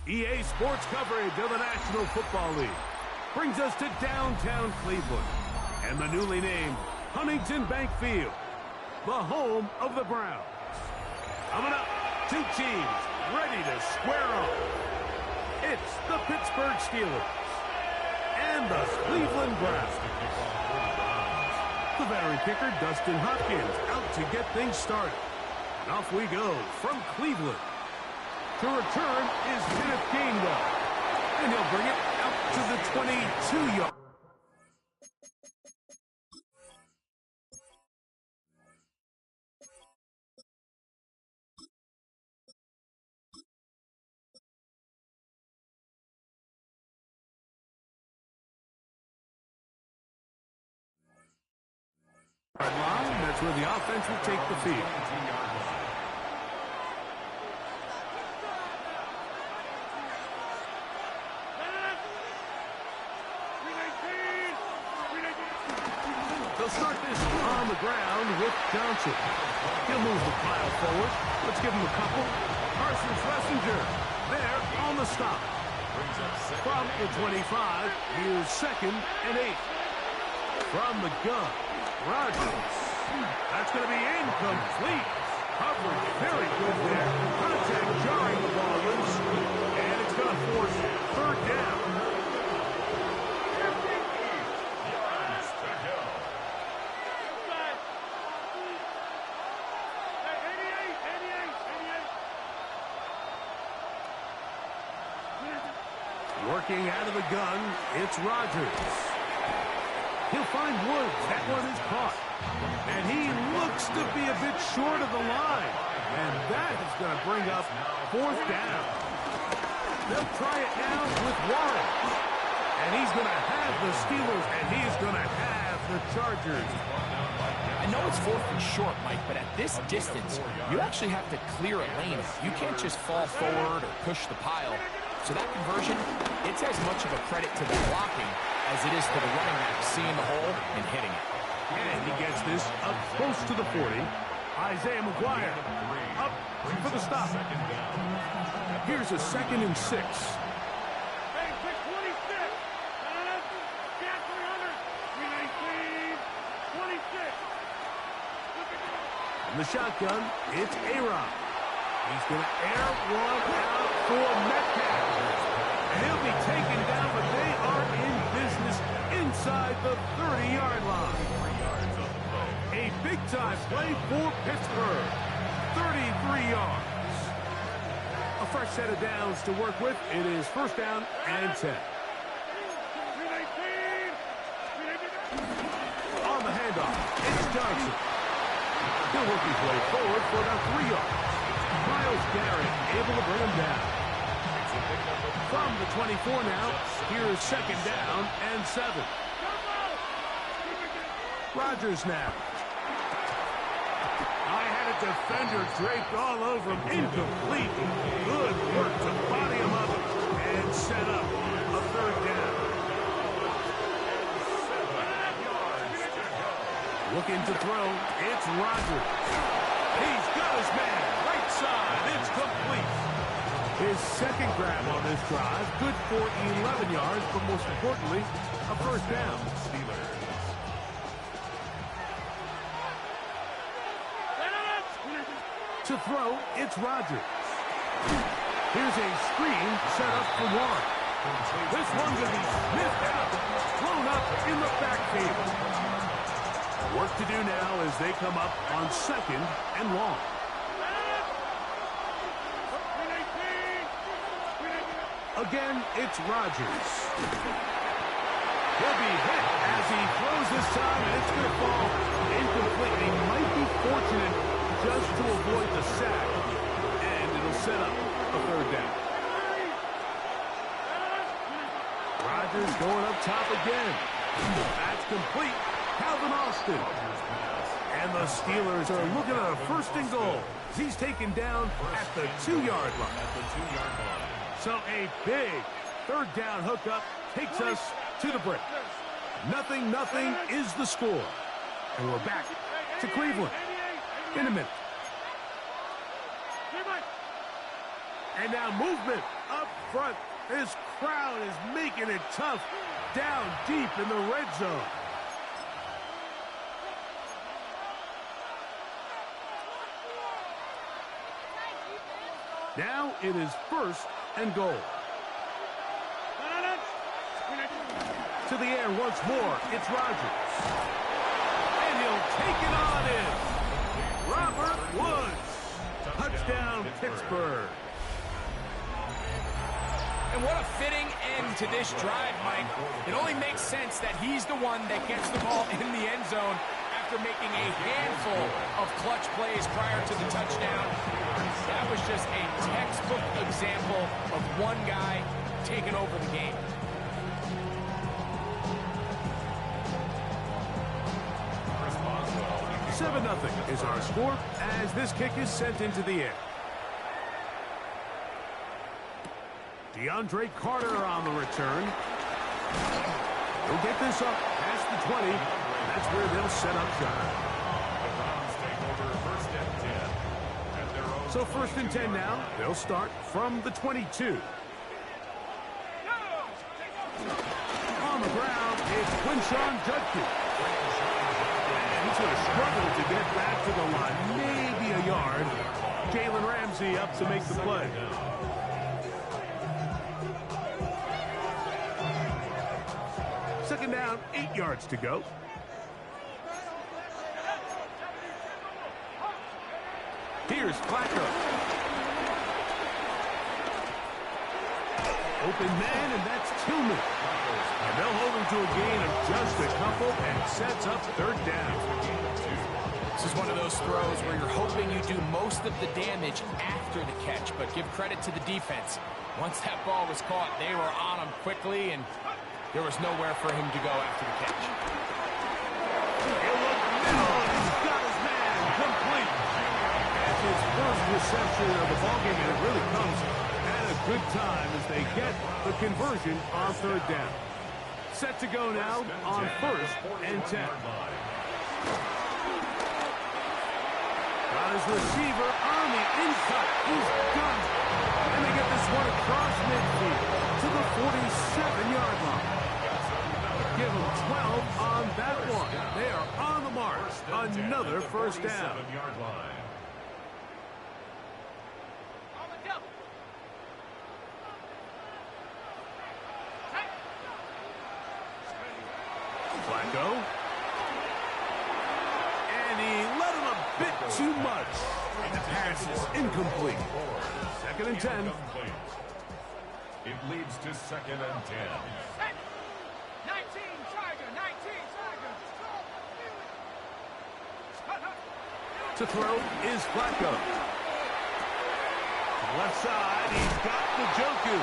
EA Sports coverage of the National Football League brings us to downtown Cleveland and the newly named Huntington Bank Field, the home of the Browns. Coming up, two teams ready to square off. It's the Pittsburgh Steelers and the Cleveland Browns. The veteran kicker, Dustin Hopkins, out to get things started. And off we go from Cleveland. To return is Kenneth Gainwell, and he'll bring it out to the 22-yard. Line, that's where the offense will take the field. They'll start this on the ground with Johnson. He'll move the pile forward. Let's give him a couple. Carson Schlesinger there on the stop. From the 25, here's 2nd and 8. From the gun, Rodgers. That's going to be incomplete. Coverage very good there. Contact jarring the ball loose. And it's going to force 3rd down. Working out of the gun, it's Rodgers. He'll find Woods. That one is caught. And he looks to be a bit short of the line. And that is going to bring up 4th down. They'll try it now with Warren. And he's going to have the Steelers, and he's going to have the Chargers. I know it's 4th and short, Mike, but at this distance, you actually have to clear a lane. You can't just fall forward or push the pile. So that conversion, it's as much of a credit to the blocking as it is to the running back seeing the hole and hitting it. And he gets this up close to the 40. Isaiah McGuire up for the stop. Here's a 2nd and 6. In the shotgun, it's A-Rod. He's going to air one out for Metcalf. And he'll be taken down, but they are in business inside the 30-yard line. A big-time play for Pittsburgh. 33 yards. A fresh set of downs to work with. It is 1st down and 10. On the handoff, it's Johnson. He'll work his way forward for about 3 yards. Myles Garrett able to bring him down. From the 24 now, here is 2nd down and 7. Rodgers now. I had a defender draped all over him. Incomplete. Good work to body him up and set up a 3rd down. Looking to throw. It's Rodgers. He's got his man. Right side. It's complete. His 2nd grab on this drive. Good for 11 yards, but most importantly, a 1st down. To throw, it's Rodgers. Here's a screen set up for one. This one's going to be sniffed out, thrown up in the backfield. Work to do now as they come up on 2nd and long. Again, it's Rodgers. He'll be hit as he throws this time, and it's going to fall incomplete. He might be fortunate just to avoid the sack, and it'll set up a 3rd down. Rodgers going up top again. That's complete. Calvin Austin. And the Steelers are looking at a first and goal. He's taken down at the 2-yard line. So a big third down hookup takes us to the break. 0-0 is the score. And we're back to Cleveland in a minute. And now movement up front. This crowd is making it tough down deep in the red zone. Now it is first and goal. To the air once more. It's Rodgers. And he'll take it on in. Robert Woods. Touchdown, Pittsburgh. And what a fitting end to this drive, Mike. It only makes sense that he's the one that gets the ball in the end zone after making a handful of clutch plays prior to the touchdown. That was just a textbook example of one guy taking over the game. Seven 7-0 is our score as this kick is sent into the air. DeAndre Carter on the return. He'll get this up past the 20. That's where they'll set up shop. So first and 10 now. They'll start from the 22. On the ground, it's Quinshon Judkins. He's going to struggle to get back to the line. Maybe a yard. Jalen Ramsey up to make the play. Second down, 8 yards to go. Here's Flacco. Open man, and that's Tillman. And they'll hold him to a gain of just a couple and sets up third down. This is one of those throws where you're hoping you do most of the damage after the catch, but give credit to the defense. Once that ball was caught, they were on him quickly, and there was nowhere for him to go after the catch. He'll look middle, and he's got his man complete. That's his first reception of the ballgame, and it really comes at a good time as they get the conversion on third down. Set to go now on first and 10. Got his receiver on the inside. He's done. And they get this one across midfield to the 47-yard line. Give them 12 on that one. They are on the mark. Another first down. Flacco. And he let him a bit too much. And the pass is incomplete. Second and 10. It leads to second and 10. 19 Tiger. To throw is Flacco. Left side, he's got the Njoku.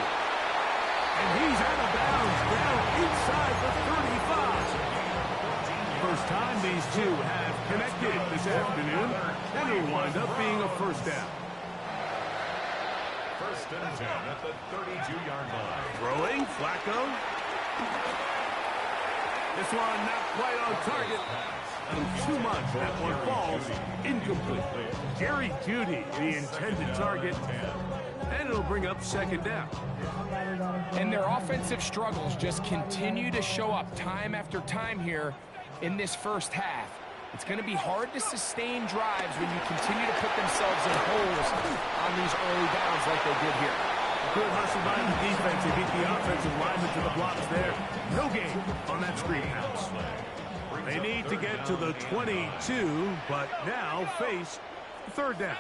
And he's out of bounds down inside the 35. First time these two have connected this afternoon, and it'll wind up being a first down. First and 10 at the 32-yard line. Throwing, Flacco. This one not quite on target. Too much. That one falls incomplete. Jerry Jeudy, the intended target. And it'll bring up second down. And their offensive struggles just continue to show up time after time here in this first half. It's going to be hard to sustain drives when you continue to put themselves in holes on these early downs like they did here. Good hustle by the defense. They beat the offensive lineman to the blocks there. No gain on that screen pass. They need to get to the 22, but now face third down.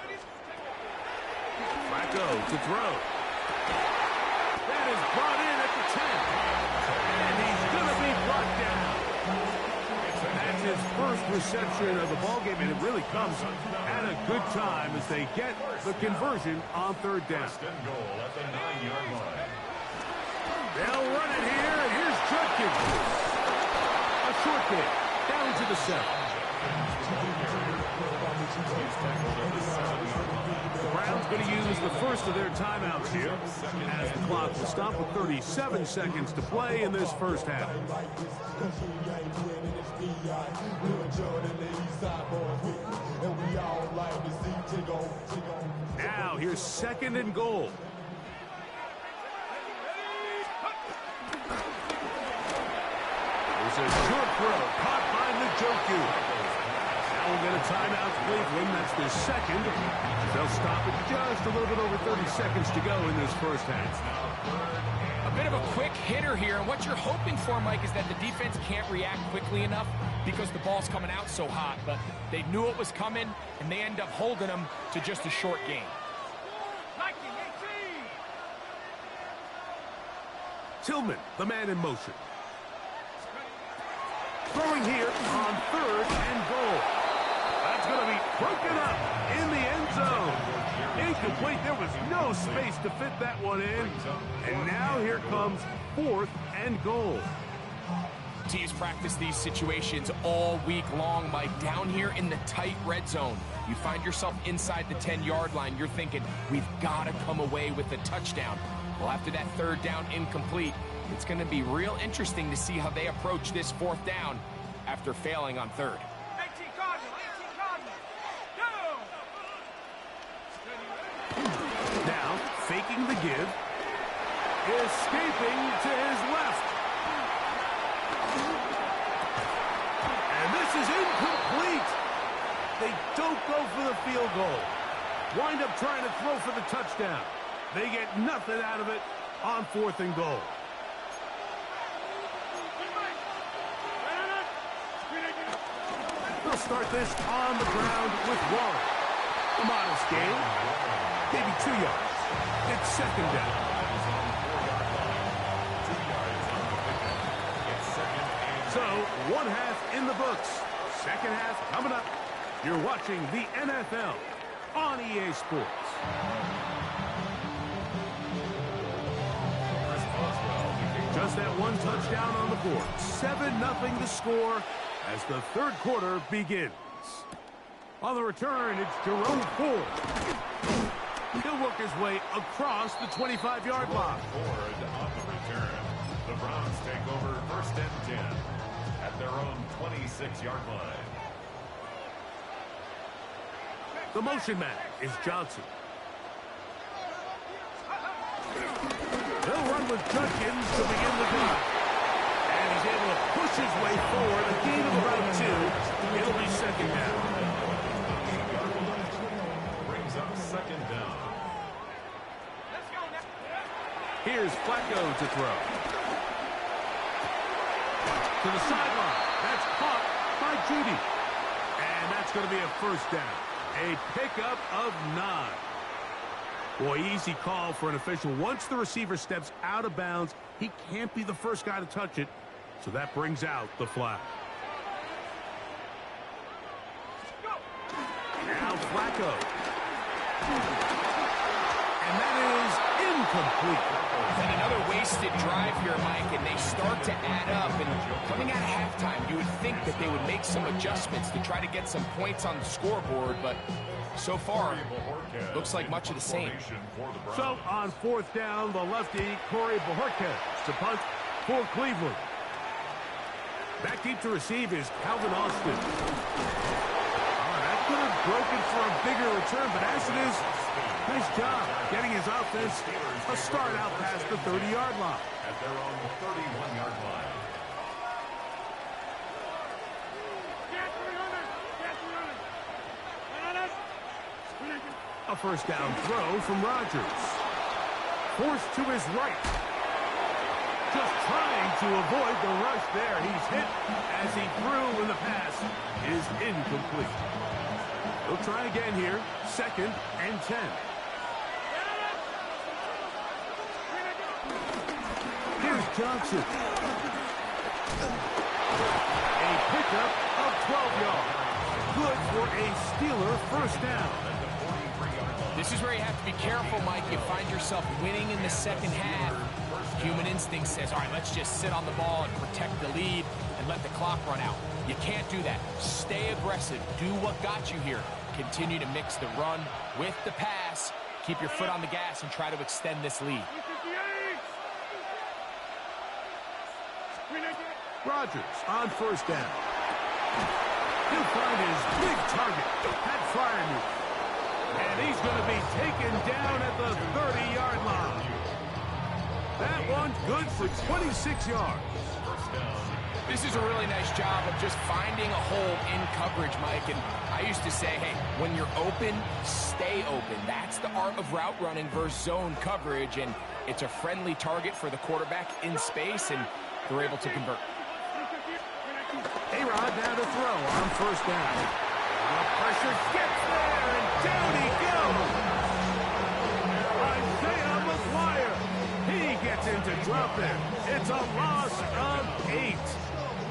Flacco to throw. That is brought in at the 10. And he's going to be brought down. That's his first reception of the ballgame, and it really comes at a good time as they get the conversion on third down. First and goal at the 9-yard line. They'll run it here, and the 7. The Browns going to use the first of their timeouts here, as the clock will stop with 37 seconds to play in this first half. Now, here's 2nd and goal. There's a short throw caught by Njoku. Now we'll get a timeout, Cleveland. That's their 2nd. They'll stop it just a little bit over 30 seconds to go in this first half. A bit of a quick hitter here, and what you're hoping for, Mike, is that the defense can't react quickly enough because the ball's coming out so hot, but they knew it was coming, and they end up holding them to just a short game. Tillman, the man in motion. Throwing here on 3rd and goal. That's going to be broken up in the end zone. Incomplete. There was no space to fit that one in. And now here comes 4th and goal. Teams practice these situations all week long, Mike. Down here in the tight red zone, you find yourself inside the 10-yard line. You're thinking, we've got to come away with a touchdown. Well, after that 3rd down incomplete, it's going to be real interesting to see how they approach this 4th down after failing on 3rd. 18 Cardinals, go! Now, faking the give, escaping to his left. And this is incomplete. They don't go for the field goal. Wind up trying to throw for the touchdown. They get nothing out of it on 4th and goal. They'll start this on the ground with Warren. A modest gain, maybe 2 yards. It's 2nd down. So, 1 half in the books. 2nd half coming up. You're watching the NFL on EA Sports. Just that 1 touchdown on the board. 7-0 the score as the 3rd quarter begins. On the return, it's Jerome Ford. He'll work his way across the 25-yard line. Ford on the return. The Browns take over 1st and 10 at their own 26-yard line. The motion man is Johnson. They'll run with Judkins to begin the drive. And he's able to push his way forward. A gain of about 2. It'll be 2nd down. Brings up 2nd down. Let's go now. Here's Flacco to throw. To the sideline. That's caught by Judy. And that's going to be a 1st down. A pickup of 9. Boy, easy call for an official. Once the receiver steps out of bounds, he can't be the first guy to touch it. So that brings out the flag. Now Flacco. And that is incomplete. And another wasted drive here, Mike, and they start to add up. And coming out of halftime, you would think that they would make some adjustments to try to get some points on the scoreboard, but so far, looks like much of the same. So on 4th down, the lefty, Corey Bojorquez to punt for Cleveland. Back deep to receive is Calvin Austin. That could have broken for a bigger return, but as it is, nice job getting his offense a start out past the 30-yard line. At their own 31-yard line. A 1st down throw from Rodgers. Forced to his right. Just trying to avoid the rush there. He's hit as he threw, and the pass is incomplete. He'll try again here. 2nd and 10. Here's Johnson. A pickup of 12 yards. Good for a Steeler 1st down. This is where you have to be careful, Mike. You find yourself winning in the 2nd half. Human instinct says, all right, let's just sit on the ball and protect the lead and let the clock run out. You can't do that. Stay aggressive. Do what got you here. Continue to mix the run with the pass. Keep your foot on the gas and try to extend this lead. Rodgers on first down. He'll find his big target, Pat Fryermuth. And he's going to be taken down at the 30-yard line. That one's good for 26 yards. This is a really nice job of just finding a hole in coverage, Mike. And I used to say, hey, when you're open, stay open. That's the art of route running versus zone coverage. And it's a friendly target for the quarterback in space, and they're able to convert. A-Rod now to throw on first down. The pressure gets there, and down he goes. Isaiah McGuire. He gets into dropping. It's a loss of 8.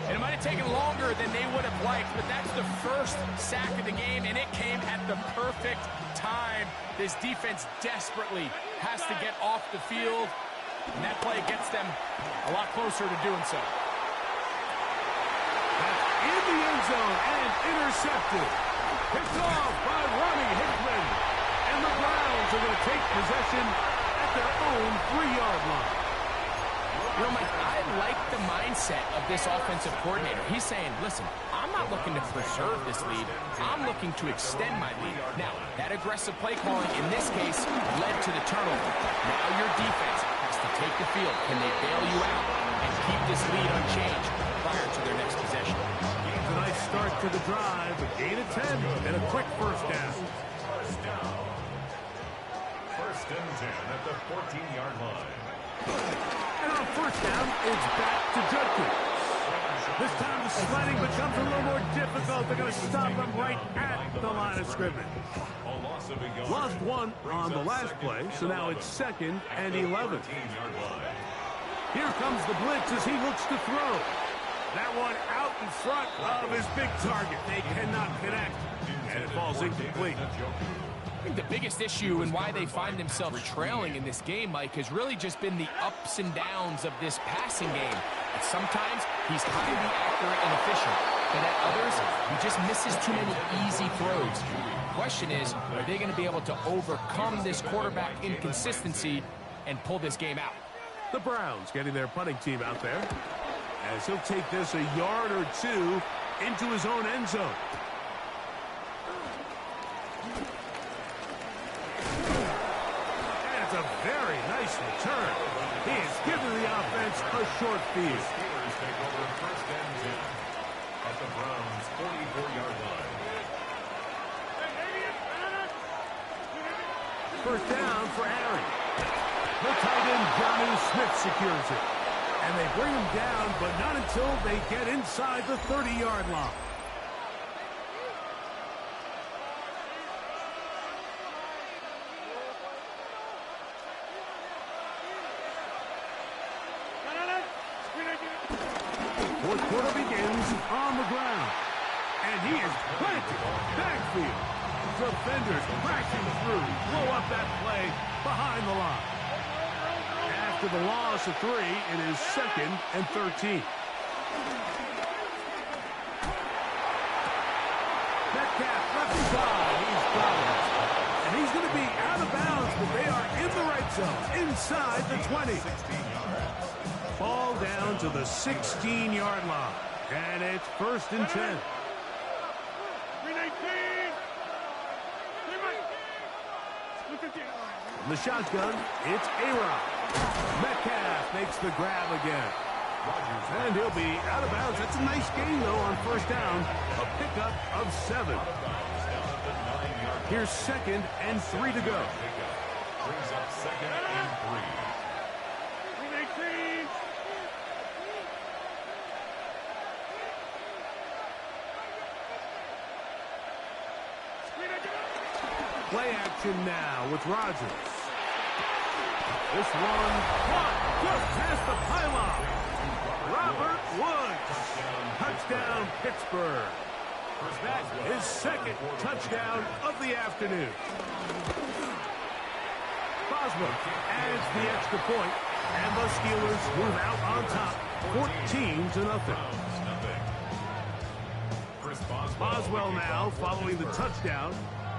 And it might have taken longer than they would have liked, but that's the first sack of the game, and it came at the perfect time. This defense desperately has to get off the field, and that play gets them a lot closer to doing so. That's in the end zone and intercepted. Picked off by Ronnie Hickman. And the Browns are going to take possession at their own 3-yard line. You know, Mike, I like the mindset of this offensive coordinator. He's saying, listen, I'm not looking to preserve this lead. I'm looking to extend my lead. Now, that aggressive play calling in this case led to the turnover. Now your defense has to take the field. Can they bail you out and keep this lead unchanged prior to their next possession? It's a nice start to the drive. A gain of 10 and a quick first down. First and 10 at the 14-yard line. And on first down, it's back to Judkins. This time the sledding becomes a little more difficult. They're going to stop him right at the line of scrimmage. Lost one on the last play, so now it's 2nd and 11. Here comes the blitz as he looks to throw. That one out in front of his big target. They cannot connect, and it falls incomplete. I think the biggest issue and why they find themselves trailing in this game, Mike, has really just been the ups and downs of this passing game. And sometimes he's highly accurate and efficient, but at others, he just misses too many easy throws. The question is, are they going to be able to overcome this quarterback inconsistency and pull this game out? The Browns getting their punting team out there, as he'll take this a yard or two into his own end zone. A very nice return. He has given the offense a short field. Steelers take over first and 10 at the Browns' 44-yard line. First down for Aaron. The tight end Johnny Smith secures it. And they bring him down, but not until they get inside the 30-yard line. Fourth quarter begins on the ground. And he is planted backfield. Defenders crashing through. Blow up that play behind the line. After the loss of 3, it is 2nd and 13. Metcalf left side. He's got it. And he's going to be out of bounds, but they are in the right zone. Inside the 20. Ball down to the 16-yard line. And it's 1st and 10. In the shotgun, it's A-Rod. Metcalf makes the grab again. And he'll be out of bounds. That's a nice gain, though, on first down. A pickup of 7. Here's 2nd and 3 to go. Brings up 2nd and 3. Play action now with Rodgers. This one caught just past the pylon. Robert Woods. Touchdown, Pittsburgh. That is 2nd touchdown of the afternoon. Boswell adds the extra point. And the Steelers move out on top, 14-0. Boswell now following the touchdown.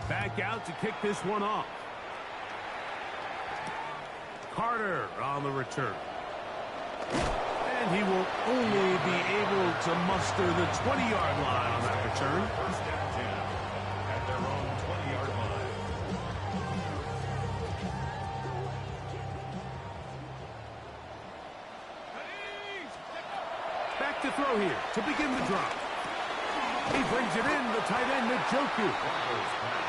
Back out to kick this one off. Carter on the return. And he will only be able to muster the 20-yard line on that return. First and 10 at their own 20-yard line. Back to throw here to begin the drive. He brings it in, the tight end, Njoku.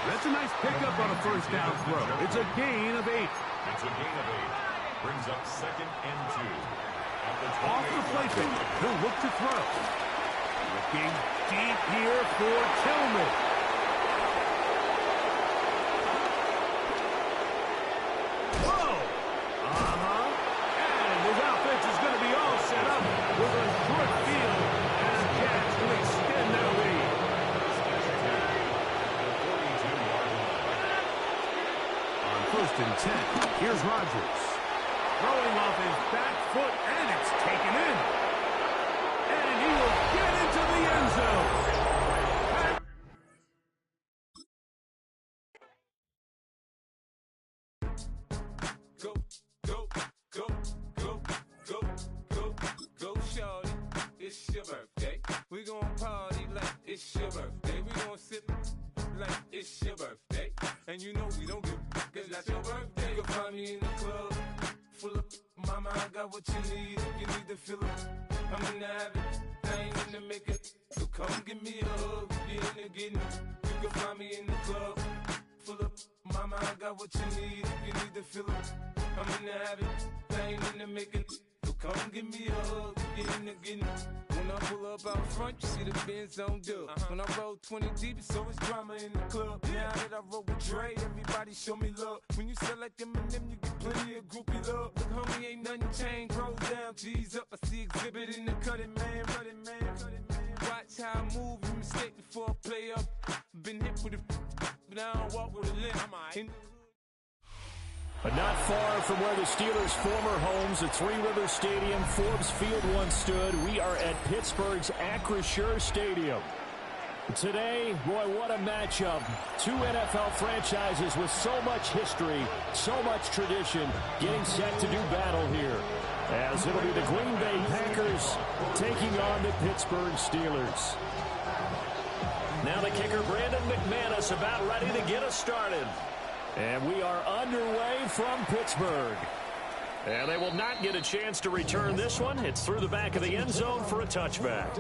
That's a nice pickup on a first down throw. It's a gain of 8. It's a gain of 8. Brings up 2nd and 2. Off the play fake. He'll look to throw. Looking deep here for Tillman. Whoa! And his offense is going to be all set up with a short field and a chance to extend their lead. On 1st and 10, here's Rodgers. Throwing off his back foot, and it's taken in. And he will get into the end zone. Go, go, go, go, go, go, go, shorty. It's your birthday. We gon' party like it's your birthday. We gon' sip like it's your birthday. And you know we don't give cause that's your birthday. You'll find me in the club. Full of mama, I got what you need. If you need to fill it, I'm in the habit. I ain't in the make it. So come give me a hug. Be in the getting. You can find me in the club. Full of mama, I got what you need. If you need to fill it, I'm in the habit. I ain't in the make it. So come give me a hug. Get in the getting. When I pull up out front, you see the Benz on dub. When I roll 20 deep, it's always drama in the club. Now that I roll with Dre, everybody show me love. When you sell like them and them, you get plenty of groupie love. Look, homie, ain't nothing changed. Rolls down, G's up. I see exhibit in the cutting, man. Running, man. Watch how I move. You mistake before I play up. Been hit with a but I don't walk with a limp. But not far from where the Steelers' former homes at Three Rivers Stadium, Forbes Field once stood, we are at Pittsburgh's Acrisure Stadium. Today, boy, what a matchup. Two NFL franchises with so much history, so much tradition, getting set to do battle here. As it'll be the Green Bay Packers taking on the Pittsburgh Steelers. Now the kicker, Brandon McManus, about ready to get us started. And we are underway from Pittsburgh. And they will not get a chance to return this one. It's through the back of the end zone for a touchback.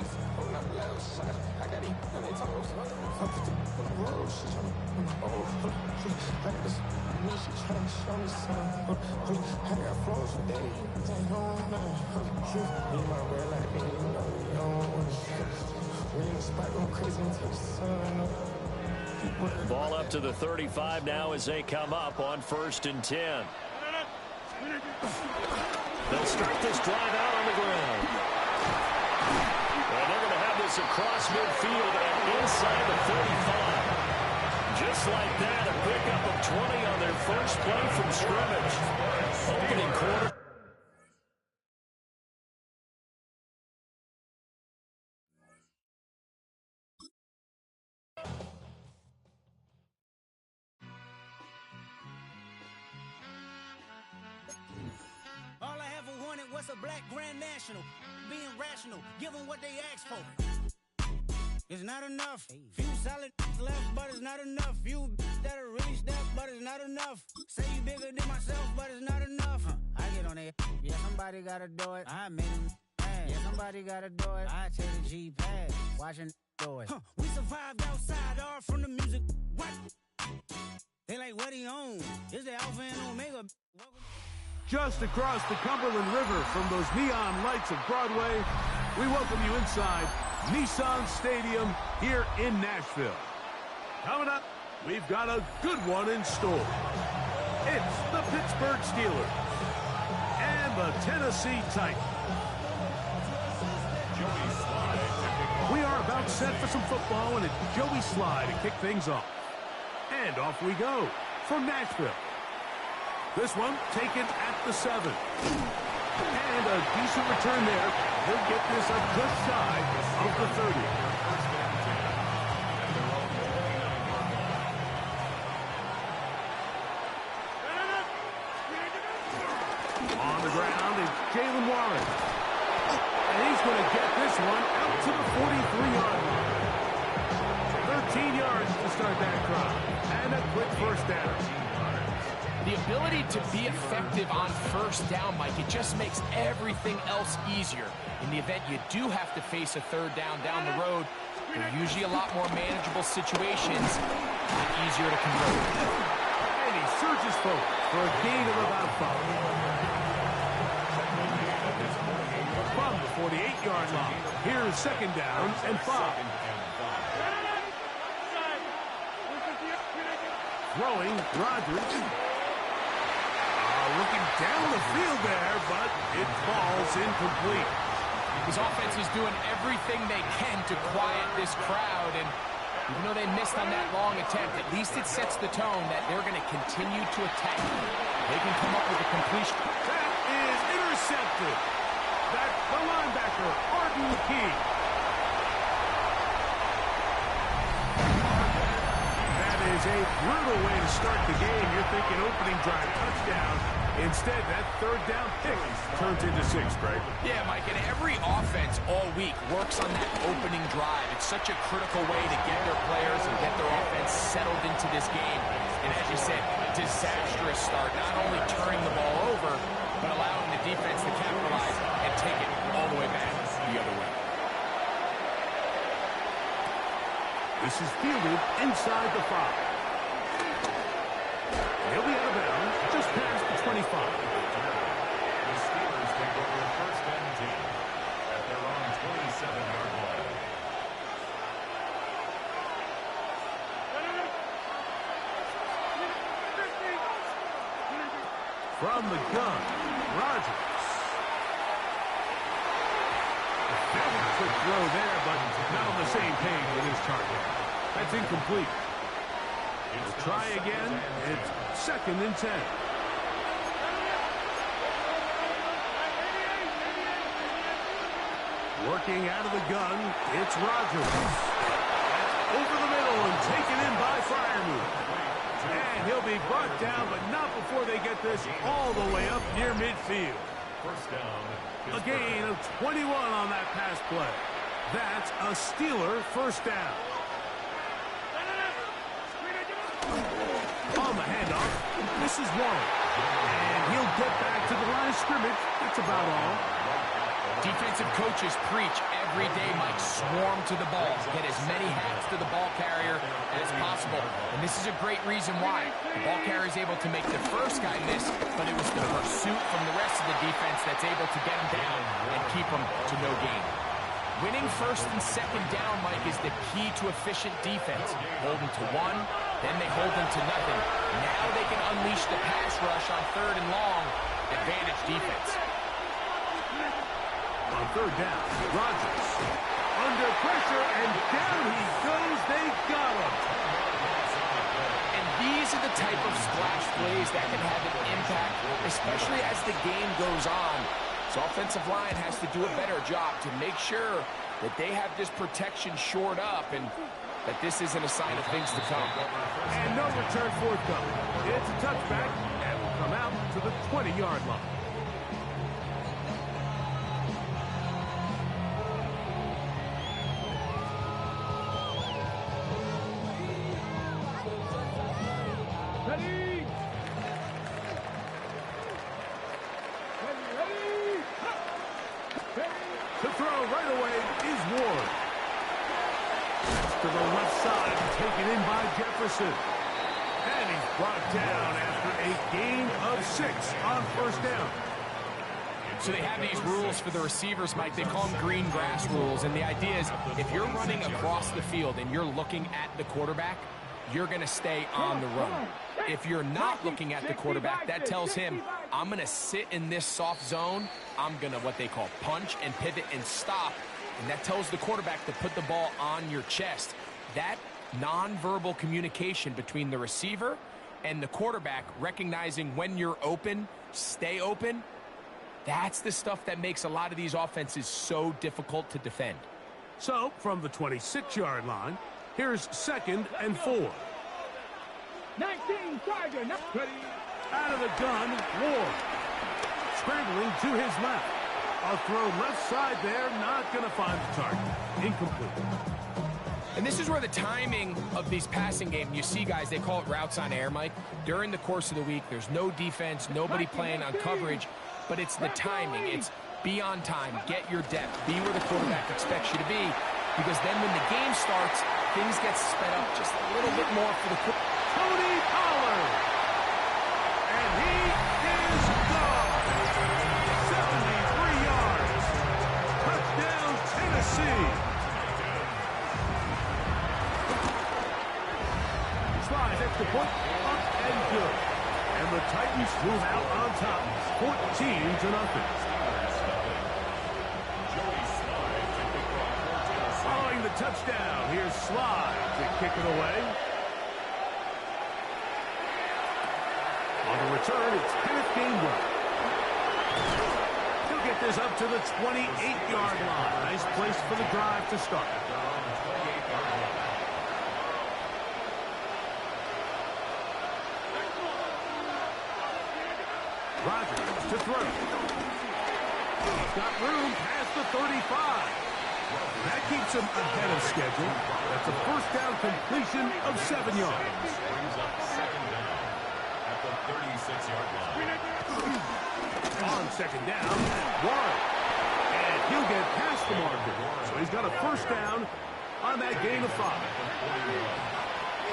Ball up to the 35 now as they come up on 1st and 10. They'll start this drive out on the ground. And they're going to have this across midfield and inside the 35. Just like that, a pickup of 20 on their first play from scrimmage. Opening quarter. All I ever wanted was a black Grand National. Being rational, give them what they asked for. It's not enough. Few solid left, but it's not enough. Few that are really step, but it's not enough. Say you bigger than myself, but it's not enough. I get on it. Yeah, somebody gotta do it. I made him mad. Yeah, somebody gotta do it. I take the G-pad. Watching do it. We survived outside, all from the music. What? They like, what he own? Is the Alpha and Omega? Just across the Cumberland River from those neon lights of Broadway, we welcome you inside Nissan Stadium here in Nashville. Coming up, we've got a good one in store. It's the Pittsburgh Steelers and the Tennessee Titans. We are about set for some football, and it's Joey Sly to kick things off. And off we go from Nashville. This one taken at the 7. And a decent return there. He'll get this up just shy of the 30. On the ground is Jalen Warren. And he's going to get this one out to the 43-yard line. 13 yards to start that drive. And a quick first down. The ability to be effective on first down, Mike, it just makes everything else easier. In the event you do have to face a third down the road, they're usually a lot more manageable situations, a lot easier to convert. And he surges forward for a gain of about 5. From the 48-yard line, here's second down and 5. Throwing, Rodgers. Looking down the field there, but it falls incomplete. His offense is doing everything they can to quiet this crowd, and even though they missed on that long attempt, at least it sets the tone that they're going to continue to attack. They can come up with a completion. That is intercepted. That's the linebacker, Arden Key. That is a brutal way to start the game. You're thinking opening drive touchdown. Instead, that third down pick turns into 6, Greg. Yeah, Mike, and every offense all week works on that opening drive. It's such a critical way to get their players and get their offense settled into this game. And as you said, disastrous start, not only turning the ball over, but allowing the defense to capitalize and take it all the way back the other way. This is fielded inside the 5. He'll be out of bounds just past the 25. The Steelers take over first and 10 at their own 27-yard line. From the gun, Rodgers. Very quick throw there, but not on the same page with his target. That's incomplete. He'll try again. It's second and 10. Working out of the gun, it's Rodgers. That's over the middle and taken in by Freiermuth. And he'll be brought down, but not before they get this all the way up near midfield. First down. A gain of 21 on that pass play. That's a Steeler first down. On the handoff, this is Warren. And he'll get back to the line of scrimmage. That's about all. Defensive coaches preach every day, Mike, swarm to the ball. Get as many hats to the ball carrier as possible. And this is a great reason why. The ball carrier is able to make the first guy miss, but it was the pursuit from the rest of the defense that's able to get him down and keep him to no gain. Winning first and second down, Mike, is the key to efficient defense. Hold them to 1, then they hold them to nothing. Now they can unleash the pass rush on third and long. Advantage defense. On third down, Rodgers under pressure, and down he goes. They got him. And these are the type of splash plays that can have an impact, especially as the game goes on. So offensive line has to do a better job to make sure that they have this protection shored up and that this isn't a sign of things to come. And no return forthcoming. It's a touchback and will come out to the 20-yard line. To throw right away is Ward. That's to the left side, taken in by Jefferson. And he's brought down after a gain of 6 on first down. So they have these rules for the receivers, Mike. They call them green grass rules. And the idea is if you're running across the field and you're looking at the quarterback, you're going to stay on the run. If you're not looking at the quarterback, that tells him, I'm going to sit in this soft zone. I'm going to what they call punch and pivot and stop. And that tells the quarterback to put the ball on your chest. That nonverbal communication between the receiver and the quarterback, recognizing when you're open, stay open, That's the stuff that makes a lot of these offenses so difficult to defend. So, from the 26-yard line, here's 2nd and 4. 19 Tiger. Out of the gun, Ward. Scrambling to his left. A throw left side there, not going to find the target. Incomplete. And this is where the timing of these passing games, you see guys, they call it routes on air, Mike. During the course of the week, there's no defense, nobody playing on coverage, but it's the timing. It's be on time, get your depth, be where the quarterback expects you to be, because then when the game starts, things get sped up just a little bit more for the quarterback. Tony Pollard. And he is gone. 73 yards. Touchdown, Tennessee. Slides extra point, up and good. And the Titans move out on top, 14-0. Following the touchdown, here's Slide to kick it away. On the return, it's Kenneth Gainwell. He'll get this up to the 28-yard line. Nice place for the drive to start. Rodgers to throw. He's got room past the 35. That keeps him ahead of schedule. That's a first down completion of 7 yards. Brings up 2nd down at the 36-yard line. On 2nd down, Warren. And he'll get past the marker. So he's got a first down on that gain of 5. A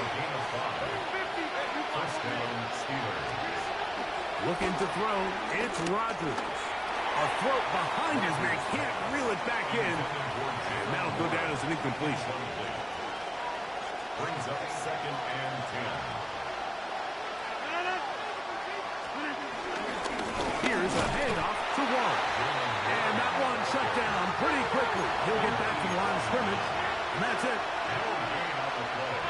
gain of 5. First down, Steelers. Looking to throw, it's Rodgers. A throw behind his man, can't reel it back in. And that'll go down as an incompletion. Brings up 2nd and 10. Here's a handoff to Warren. And that one shut down pretty quickly. He'll get back to the line of scrimmage. And that's it. No gain on the play.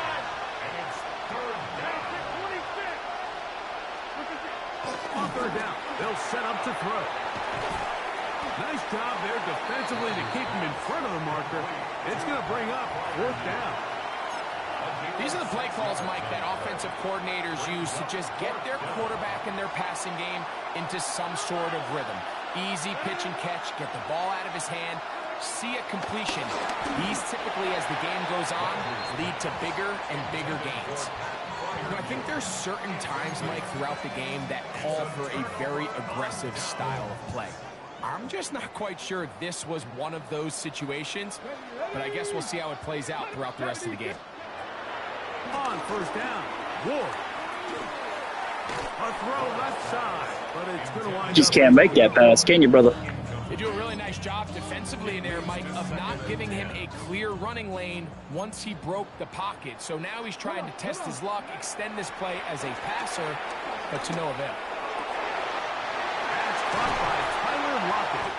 And it's 3rd down. On 3rd down, they'll set up to throw. Nice job there defensively to keep him in front of the marker. It's going to bring up 4th down. These are the play calls, Mike, that offensive coordinators use to just get their quarterback and their passing game into some sort of rhythm. Easy pitch and catch, get the ball out of his hand, see a completion. These typically, as the game goes on, lead to bigger and bigger gains. I think there's certain times, Mike, throughout the game that call for a very aggressive style of play. I'm just not quite sure this was one of those situations, but I guess we'll see how it plays out throughout the rest of the game. On 1st down, Ward. A throw left side, but it's going to wind Just up. can't make that pass, can you, brother? They do a really nice job defensively in there, Mike, of not giving him a clear running lane once he broke the pocket. So now he's trying to test his luck, extend this play as a passer, but to no avail. That's caught by Tyler Lockett.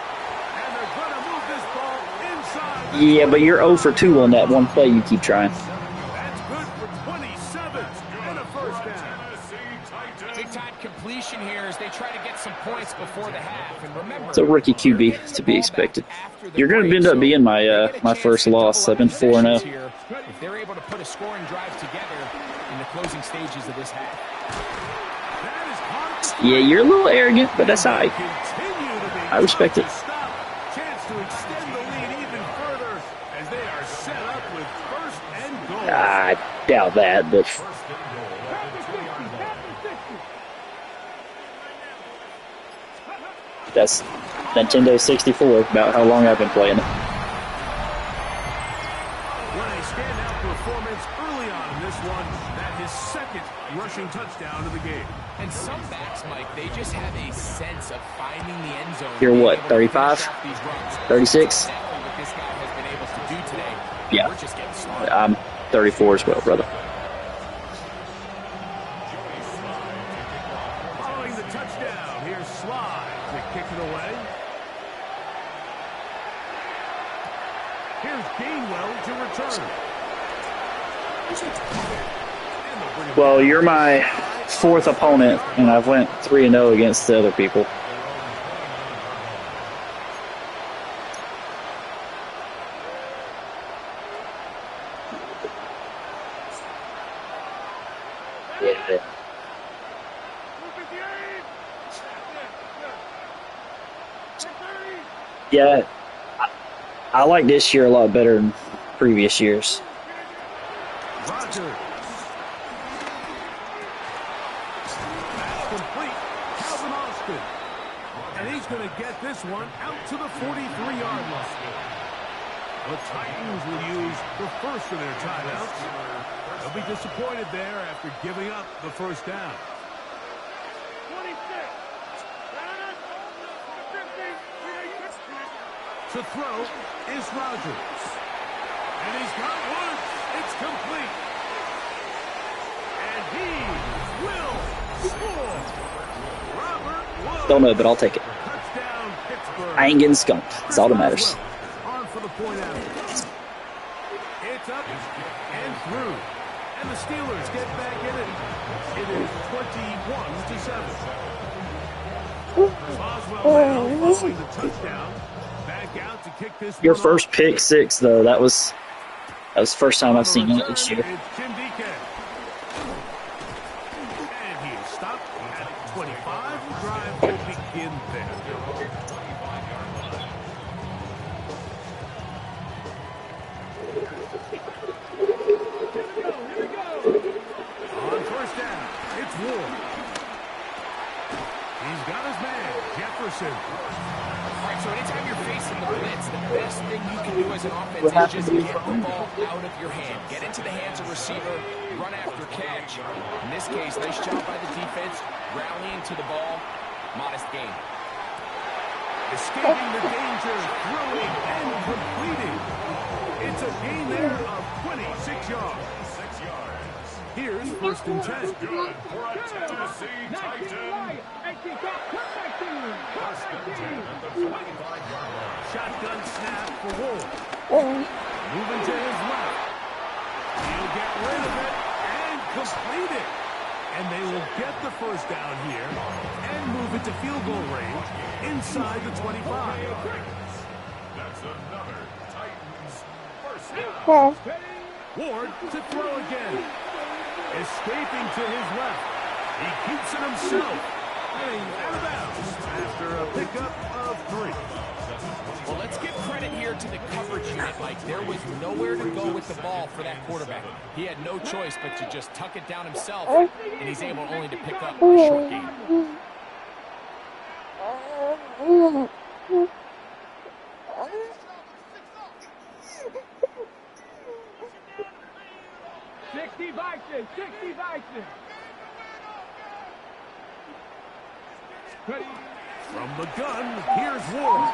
And they're going to move this ball inside. Yeah, but you're 0 for 2 on that one play. You keep trying. That's good for 27 and a first down. Big-time completion here as they try to get some points before the half. And remember, It's a rookie QB to be expected. You're going to end up being my my first loss. I've been 4-0. If they're able to put a scoring drive together in the closing stages of this half. Yeah, you're a little arrogant, but that's all right. I respect it. Chance to extend the lead even further as they are set up with 1st and goal. I doubt that, but that's Nintendo 64, about how long I've been playing it. When a standout performance early on in this one, that his 2nd rushing touchdown of the game. And some backs, Mike, they just have a sense of finding the end zone. You're what, 35? 36? What this guy has been able to do today. Yeah. We're just getting started. I'm 34 as well, brother. Following the touchdown, here's Slide to kick it away. Here's Gainwell to return. Well, you're my 4th opponent, and I've went 3-0 against the other people. Yeah, I like this year a lot better than previous years. Rogers. That's complete. Calvin Austin. And he's going to get this one out to the 43-yard line. The Titans will use the first of their timeouts. They'll be disappointed there after giving up the first down. 26. To throw is Rogers. And he's got one. It's complete. And he will score. Robert Woods. Don't know, but I'll take it. Touchdown, Pittsburgh. I ain't getting skunked. That's all that matters. On for the point out. It's up and through. And the Steelers get back in it. It is 21-7. Boswell now following the touchdown. Back out to kick this Your one first off. pick six, though, that was the first time I've seen it this year. It's Jim Deacon. And he is stopped at 25. The drive will begin there. On first down, it's Ward. He's got his man, Jefferson. All right, so anytime you're facing the blitz, the best thing you can do as an offense is just get the ball out of your hand. Get into the hands of receiver, run after catch. In this case, nice job by the defense, rallying to the ball. Modest gain. Escaping the danger, throwing and completing. It's a gain there of 26 yards. 6 yards. Here's first and 10. Good for a Tennessee Titan. First and 10 at the 25-yard line. Shotgun snap for Ward. Moving to his left. He'll get rid of it and complete it. And they will get the first down here and move it to field goal range inside the 25. That's another Titans first down. Ward to throw again. Escaping to his left. He keeps it himself. Getting out of bounds after a pickup of 3. Well, let's give credit here to the coverage unit. Like, there was nowhere to go with the ball for that quarterback. He had no choice but to just tuck it down himself, and he's able only to pick up a short gain. From the gun, here's Ward.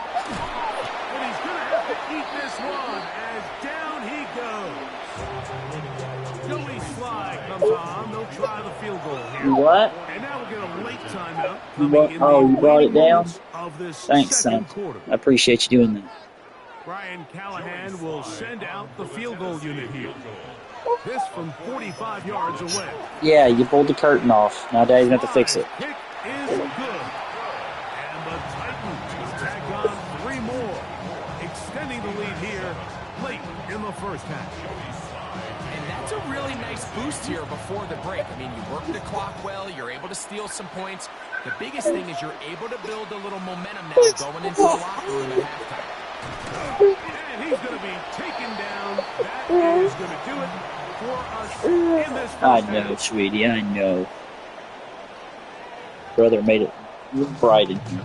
And he's going to have to eat this one as down he goes. Joey Sly comes on. They'll try the field goal here. What? And now we'll get a late timeout. You brought it down? Of this Thanks, son. quarter. I appreciate you doing that. Brian Callahan will send out the field goal unit here. This from 45 yards away. Yeah, you pulled the curtain off. Now Daddy's going to have to fix it. Kick is good. And the Titans tack on 3 more, extending the lead here late in the first half. And that's a really nice boost here before the break. I mean, you work the clock well, you're able to steal some points. The biggest thing is you're able to build a little momentum now going into the locker room at halftime. And he's going to be taken down. That is going to do it for us in this first I half. know, sweetie, I know. Brother made it bright in here.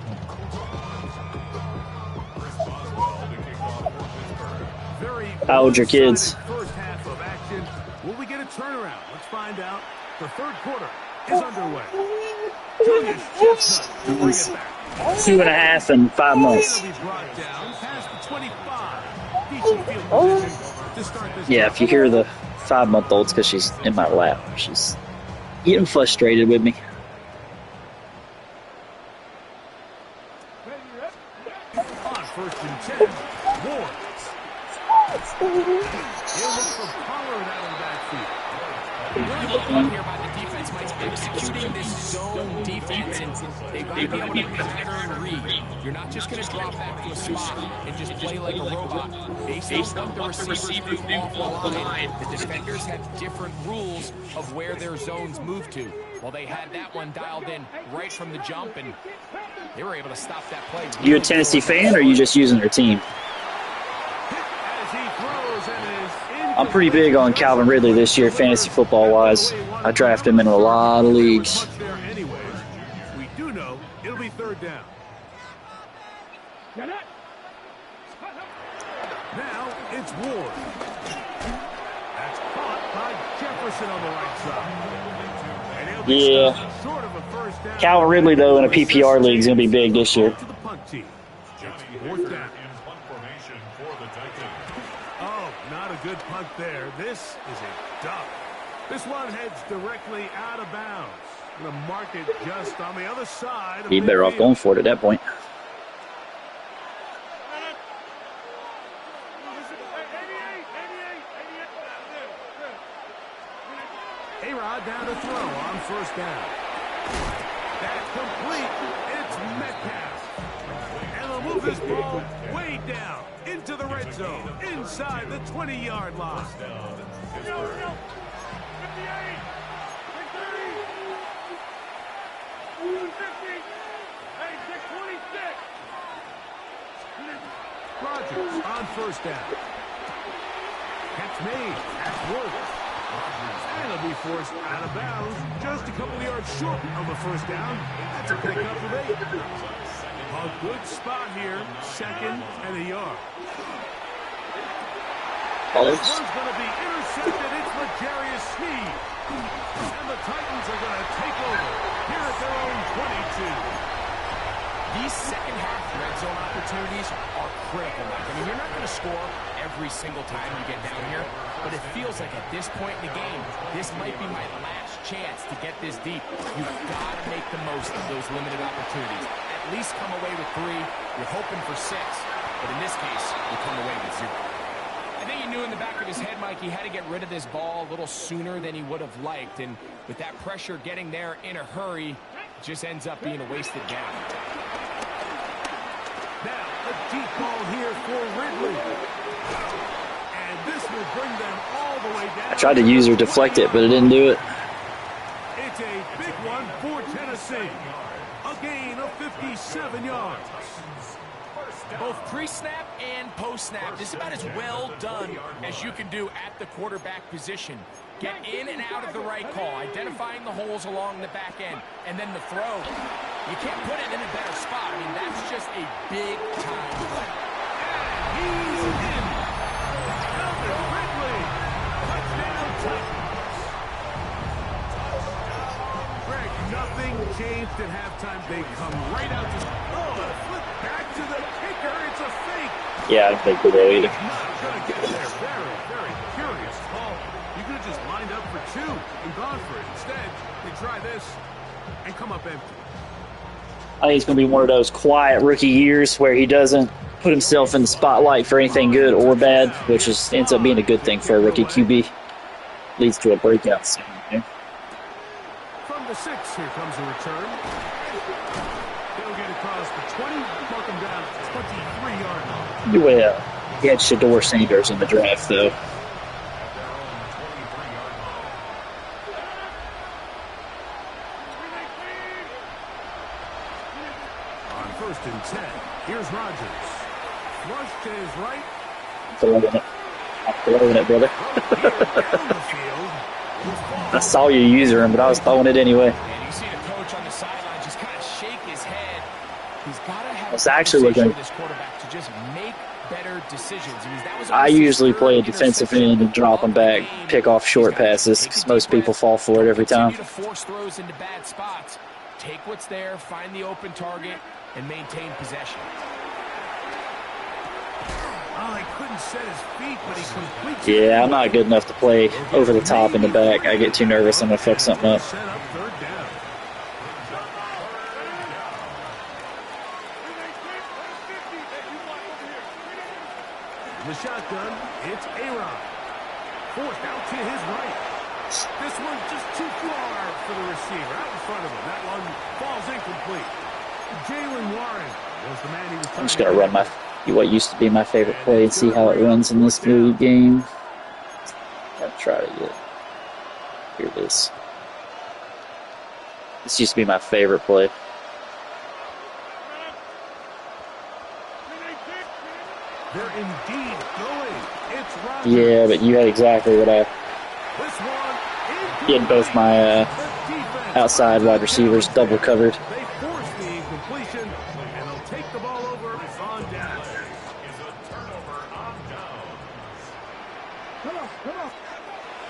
Very How old your kids? First half of action. Will we get a turnaround? Let's find out. The third quarter is underway. Julius Chestnut to bring it back. 2.5 and 5 months. It'll be brought down past the 25. Decent field position to start this Yeah, drive. if you hear the 5-month-old, it's because she's in my lap. She's getting frustrated with me. On first and 10, Ward. look for Pollard out of the backfield. Really what you want here by the defense, Mike, executing this zone defense, and they've got to be able to pattern read. You're not just going to drop back to a spot and just play like a robot. Based on what the receivers do off the line, the defenders have different rules of where their zones move to. Well, they had that one dialed in right from the jump, and they were able to stop that play. You a Tennessee fan, or are you just using their team? I'm pretty big on Calvin Ridley this year, fantasy football-wise. I drafted him in a lot of leagues. We do know it'll be third down. Now it's Ward. That's caught by Jefferson on the right side. Yeah. Calvin Ridley, though, in a PPR league is going to be big this year. Fourth down. Oh, not a good punt there. This is a duck. This one heads directly out of bounds. The market just on the other side. He'd better off going for it at that point. A-Rod down to throw on first down. That's complete. It's Metcalf. And they'll move this ball way down into the red zone, inside the 20-yard line. Rodgers on first down. Catch made at Wolf. And he'll be forced out of bounds just a couple of yards short of the first down. That's a pickup of 8. A good spot here, second and a yard. This one's going to be intercepted. It's L'Jarius Sneed. And the Titans are going to take over here at their own 22. These second-half red zone opportunities are critical, Mike. I mean, you're not going to score every single time you get down here, but it feels like at this point in the game, this might be my last chance to get this deep. You've got to make the most of those limited opportunities. At least come away with 3. You're hoping for 6, but in this case, you come away with 0. I think he knew in the back of his head, Mike, he had to get rid of this ball a little sooner than he would have liked, and with that pressure getting there in a hurry, it just ends up being a wasted down. Now, a deep ball here for Ridley. And this will bring them all the way down. I tried to use or deflect it, but it didn't do it. It's a big one for Tennessee. A gain of 57 yards. Both pre-snap and post-snap, this is about as well done as you can do at the quarterback position. Get in and out of the right call, identifying the holes along the back end, and then the throw. You can't put it in a better spot. I mean, that's just a big-time play. He's in. Calvin Ridley. Touchdown Titans. Greg, nothing changed at halftime. They come right out to... Oh, a flip back to the kicker. It's a fake. Yeah, I don't think we'll go either. Not going to get there. Very, very curious call. You could have just lined up for 2 and gone for it. Instead, they try this and come up empty. I think it's going to be one of those quiet rookie years where he doesn't put himself in the spotlight for anything good or bad, which ends up being a good thing for a rookie QB. Leads to a breakout season. From the 6, here comes a return. They'll get across the 20, mark him down at the 23-yard line. Well, he had Shador Sanders in the draft, though. On 1st and 10, here's Rodgers. Flush to his right. I'm throwing it, brother. I saw you using him, but I was throwing it anyway. And you see the coach on the sideline just kind of shake his head. He's got to have I was actually looking. this quarterback to just make better decisions. I usually play a defensive end and drop them back, pick off short passes, because most people fall for it every time. To force throws into bad spots. Take what's there, find the open target, and maintain possession. Oh, he couldn't set his feet, but he completes. Yeah, I'm not good enough to play over the top in the back. I get too nervous, I'm going to fuck something up. Set up third down. the shotgun, it's A-Rod. Forced out to his right. This one's just too far for the receiver. Out in front of him. That one falls incomplete. Jalen Warren was the man he was. I'm just gonna run what used to be my favorite play and see how it runs in this new game. I've tried it yet. Here it is. This used to be my favorite play. They're indeed going. It's Rodgers. Yeah, but you had exactly what I had. Both my outside wide receivers double covered. They force the incompletion, and they'll take the ball over on down. Is a turnover on downs.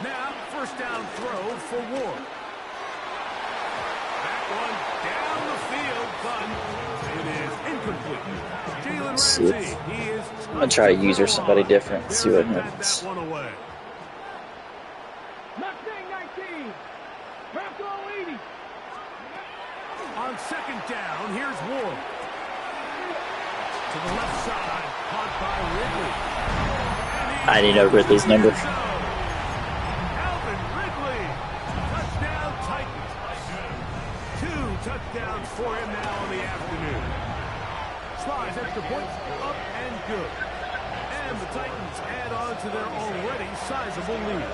Now, first down throw for Ward. That one down the field, but it is incomplete. Jalen Ramsey, he is. I'm gonna try to use her somebody different. See what happens. That one away. On second down, here's Ward. To the left side, caught by Ridley. I didn't know Ridley's number. Alvin Ridley, touchdown Titans. 2 touchdowns for him now in the afternoon. Slides extra point, up and good. And the Titans add on to their already sizable lead.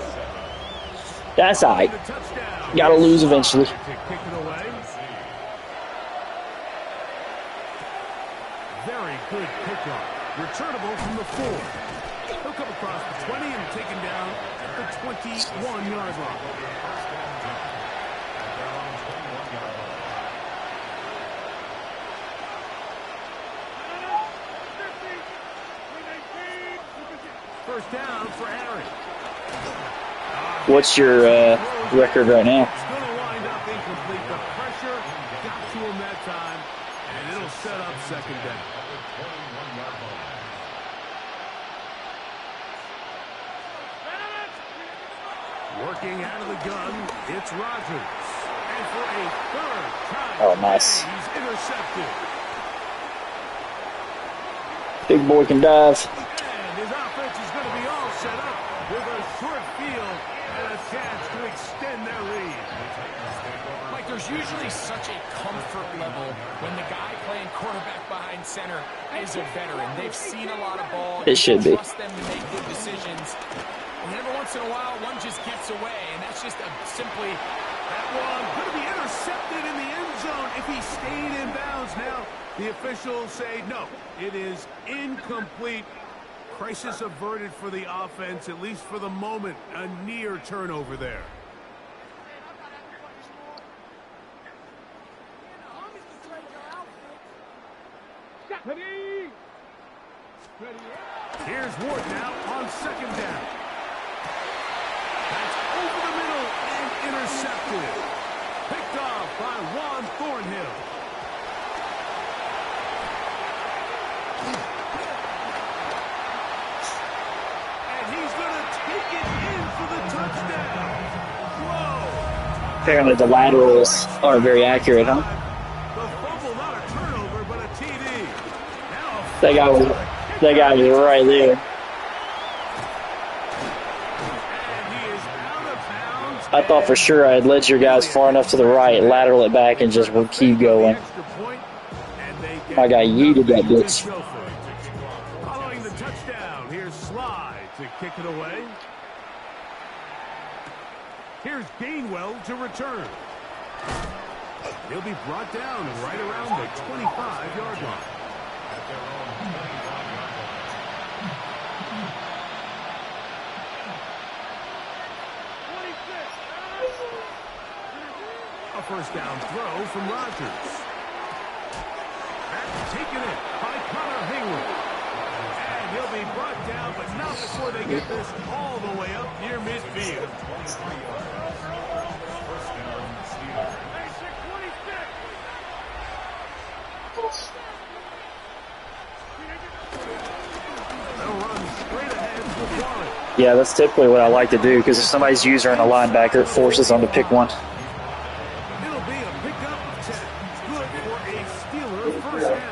That's all right. Gotta lose eventually. To kick it away. Very good pickup. Returnable from the 4. He'll come across the 20 and taken down at the 21-yard line. First down for Aaron. What's your record right now? It's going to wind up incomplete. The pressure got to him that time, and it'll set up second down. Working out of the gun, it's Rodgers. And for a third time, Oh, nice. he's intercepted. Big boy can dive. And his offense is going to be all set up with a short field and a chance to extend their lead. Mike, there's usually such a comfort level when the guy playing quarterback behind center is a veteran. They've seen a lot of ball. It should be. Trust them to make good decisions. And every once in a while, one just gets away, and that's just simply That one going to be intercepted in the end zone if he stayed in bounds. Now the officials say no, it is incomplete. Crisis averted for the offense, at least for the moment. A near turnover there. Here's Ward now on second down. That's over the middle and intercepted. Picked off by Juan Thornhill. And he's going to take it in for the touchdown. Whoa. Apparently the laterals aren't very accurate, huh? The fumble, not a turnover, but a TD. Now a That guy was right there. And he is out of bounds. I thought for sure I had led your guys far enough to the right, lateral it back, and just keep going. Extra point, and they get My guy yeeted that bitch. following the touchdown, here's Sly to kick it away. Here's Gainwell to return. He'll be brought down right around the 25-yard line. A first down throw from Rodgers. That's taken in by Connor Hayward. And he'll be brought down, but not before they get this all the way up near midfield. They'll run straight ahead with Warren. Yeah, that's typically what I like to do, because if somebody's user and a linebacker, it forces them to pick one. It'll be a pickup of 10. Good for a Steeler first down.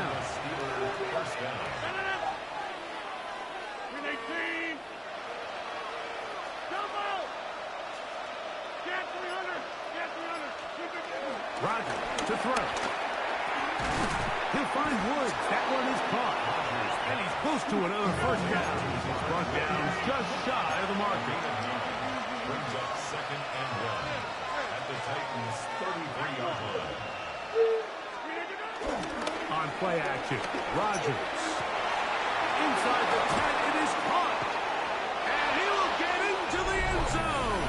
to throw. He'll find Woods. That one is caught. And he's close to another first down. He's brought down just shy of the marker. Brings up 2nd and 1 at the Titans' 33-yard line. On play action, Rodgers. Inside the 10, it is caught. And he will get into the end zone.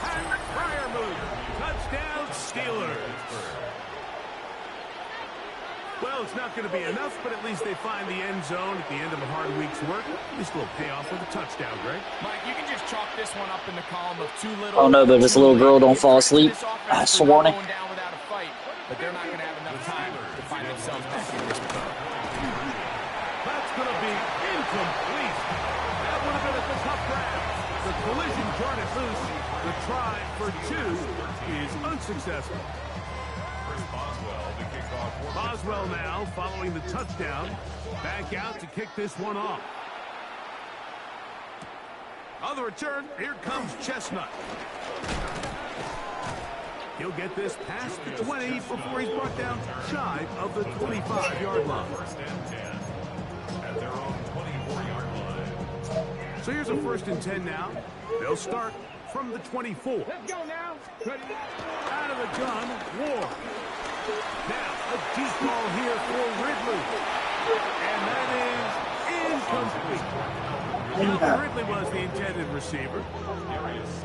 Hank Fryermuth, touchdown Steelers. Well, it's not going to be enough, but at least they find the end zone at the end of a hard week's work. At least a little payoff with a touchdown, Greg. Mike, you can just chalk this one up in the column of too little. Oh no, but this little girl don't fall asleep. That's a warning. Going down without a fight, but they're not going to have enough time to find themselves back in this one. That's going to be incomplete. That would have been a tough grab. The collision jarred it loose. The try for 2 is unsuccessful. Boswell now following the touchdown. Back out to kick this one off. On the return, here comes Chestnut. He'll get this past the 20 before he's brought down shy of the 25-yard line. First and 10 at their own 24-yard line. So here's a 1st and 10 now. They'll start from the 24. Let's go now. Out of the gun, Ward. Now, a deep ball here for Ridley. And that is incomplete. Now, Ridley was the intended receiver.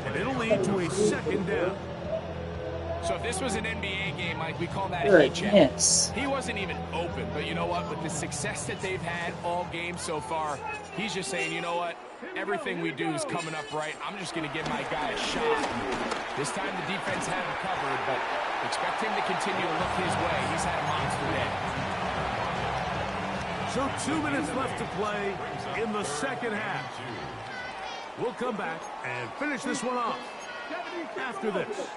And it'll lead to a 2nd down. So if this was an NBA game, Mike, we call that a Good, heat check. yes. He wasn't even open, but you know what? With the success that they've had all game so far, he's just saying, you know what? Everything we do is coming up right. I'm just going to give my guy a shot. This time the defense had him covered, but expect him to continue to look his way. He's had a monster day. So 2 minutes left to play in the 2nd half. We'll come back and finish this one off after this.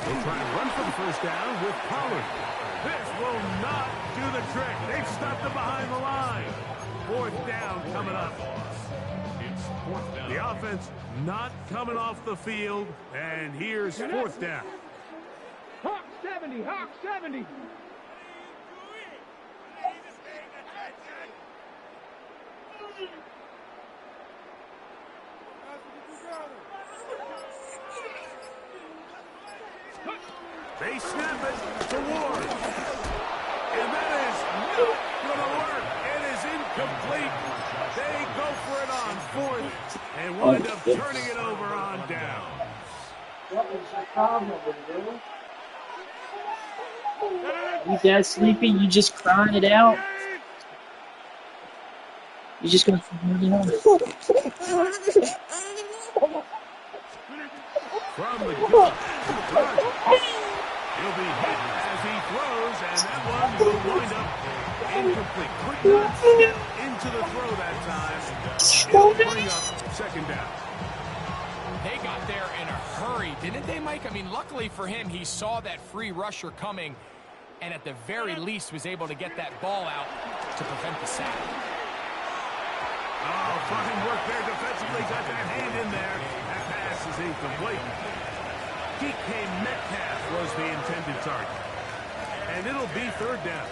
They'll try and run for the 1st down with Pollard. This will not do the trick. They've stopped him behind the line. 4th down coming up. The offense not coming off the field, and here's 4th down. Hawk 70, Hawk 70. They snap it to Ward. And that is not going to work. It is incomplete. They go for it on 4th and wind up turning it over on down. What is your problem, bro? You that sleepy? You just crying it out? You just gonna figure it out? From the gun. He'll be hit as he throws, and that one will wind up incomplete. Could not step into the throw that time. It'll bring up 2nd down. They got there in a hurry, didn't they, Mike? I mean, luckily for him, he saw that free rusher coming, and at the very least was able to get that ball out to prevent the sack. Oh, fine work there defensively. Got that hand in there. That pass is incomplete. DK Metcalf was the intended target. And it'll be 3rd down.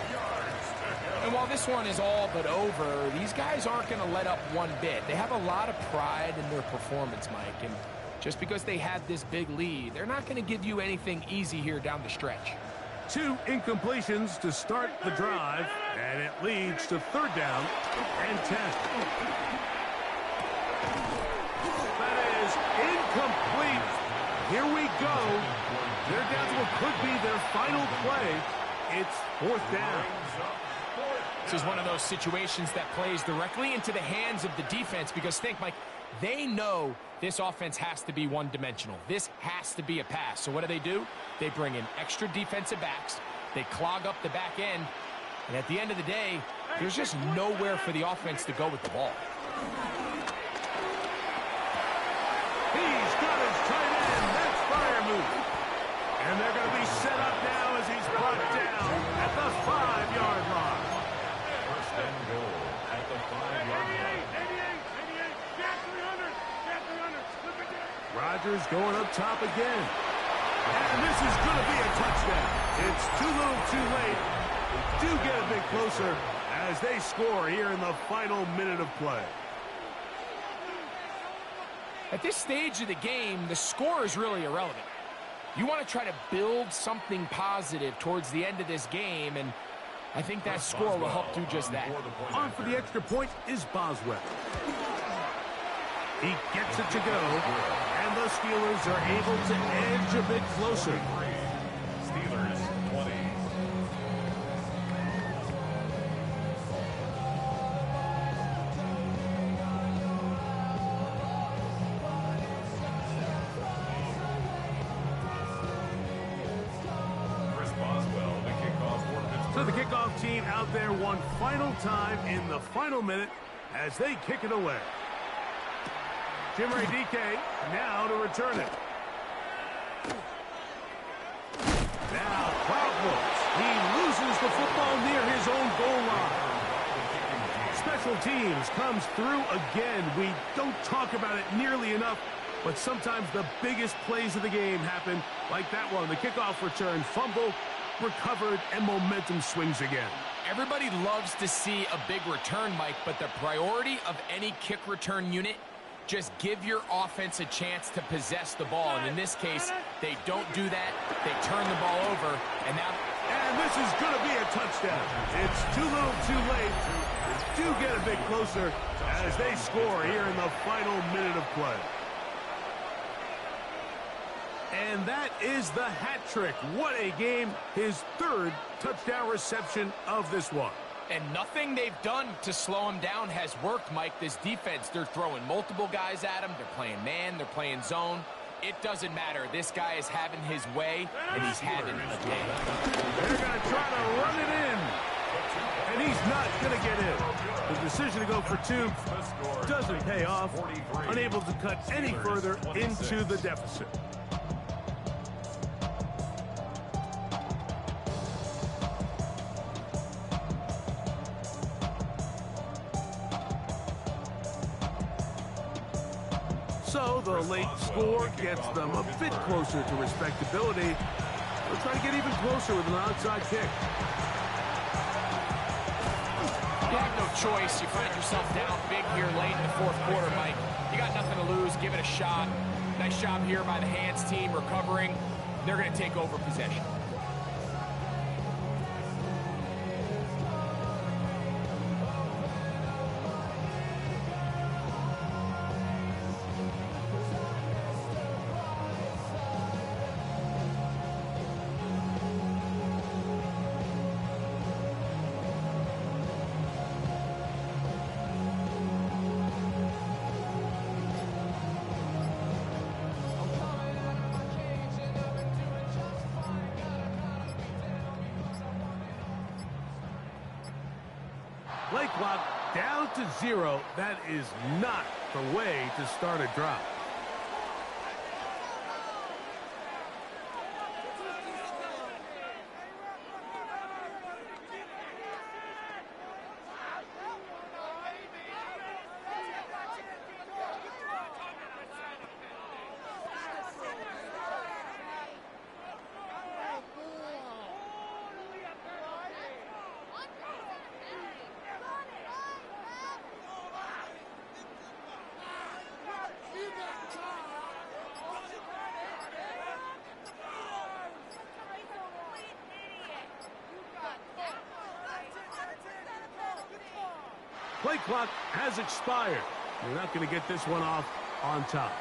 And while this one is all but over, these guys aren't going to let up one bit. They have a lot of pride in their performance, Mike. And just because they had this big lead, they're not going to give you anything easy here down the stretch. 2 incompletions to start the drive, and it leads to 3rd down and 10. That is incomplete. Here we go. They're down to what could be their final play. It's 4th down. This is one of those situations that plays directly into the hands of the defense because think, Mike, they know this offense has to be one-dimensional. This has to be a pass. So what do? They bring in extra defensive backs. They clog up the back end. And at the end of the day, there's just nowhere for the offense to go with the ball. He's got his tight end. That's Fryermuth. And they're going to be set up now as he's brought down at the 5-yard line. 1st and goal at the 5-yard line. Rodgers going up top again. And this is going to be a touchdown. It's too little too late. They do get a bit closer as they score here in the final minute of play. At this stage of the game, the score is really irrelevant. You want to try to build something positive towards the end of this game, and I think that score will help do just that. On for the extra point is Boswell. He gets it to go, and the Steelers are able to edge a bit closer. Steelers 20. So the kickoff team out there one final time in the final minute as they kick it away. Jimmy DK now to return it. Now problems. He loses the football near his own goal line. Special teams comes through again. We don't talk about it nearly enough, but sometimes the biggest plays of the game happen like that one. The kickoff return, fumble, recovered, and momentum swings again. Everybody loves to see a big return, Mike, but the priority of any kick return unit, just give your offense a chance to possess the ball. And in this case, they don't do that. They turn the ball over, and now... And this is going to be a touchdown. It's too little too late. They do get a bit closer as they score here in the final minute of play. And that is the hat trick. What a game. His third touchdown reception of this one. And nothing they've done to slow him down has worked, Mike. This defense, they're throwing multiple guys at him. They're playing man. They're playing zone. It doesn't matter. This guy is having his way, and he's having a day. They're going to try to run it in. And he's not going to get in. The decision to go for two doesn't pay off. Unable to cut any further into the deficit. So the late score gets them a bit closer to respectability. They'll try to get even closer with an outside kick. You have no choice. You find yourself down big here late in the fourth quarter, Mike. You got nothing to lose. Give it a shot. Nice job here by the hands team recovering. They're going to take over possession. Play clock down to 0. That is not the way to start a drive. Play clock has expired. You're not going to get this one off on top.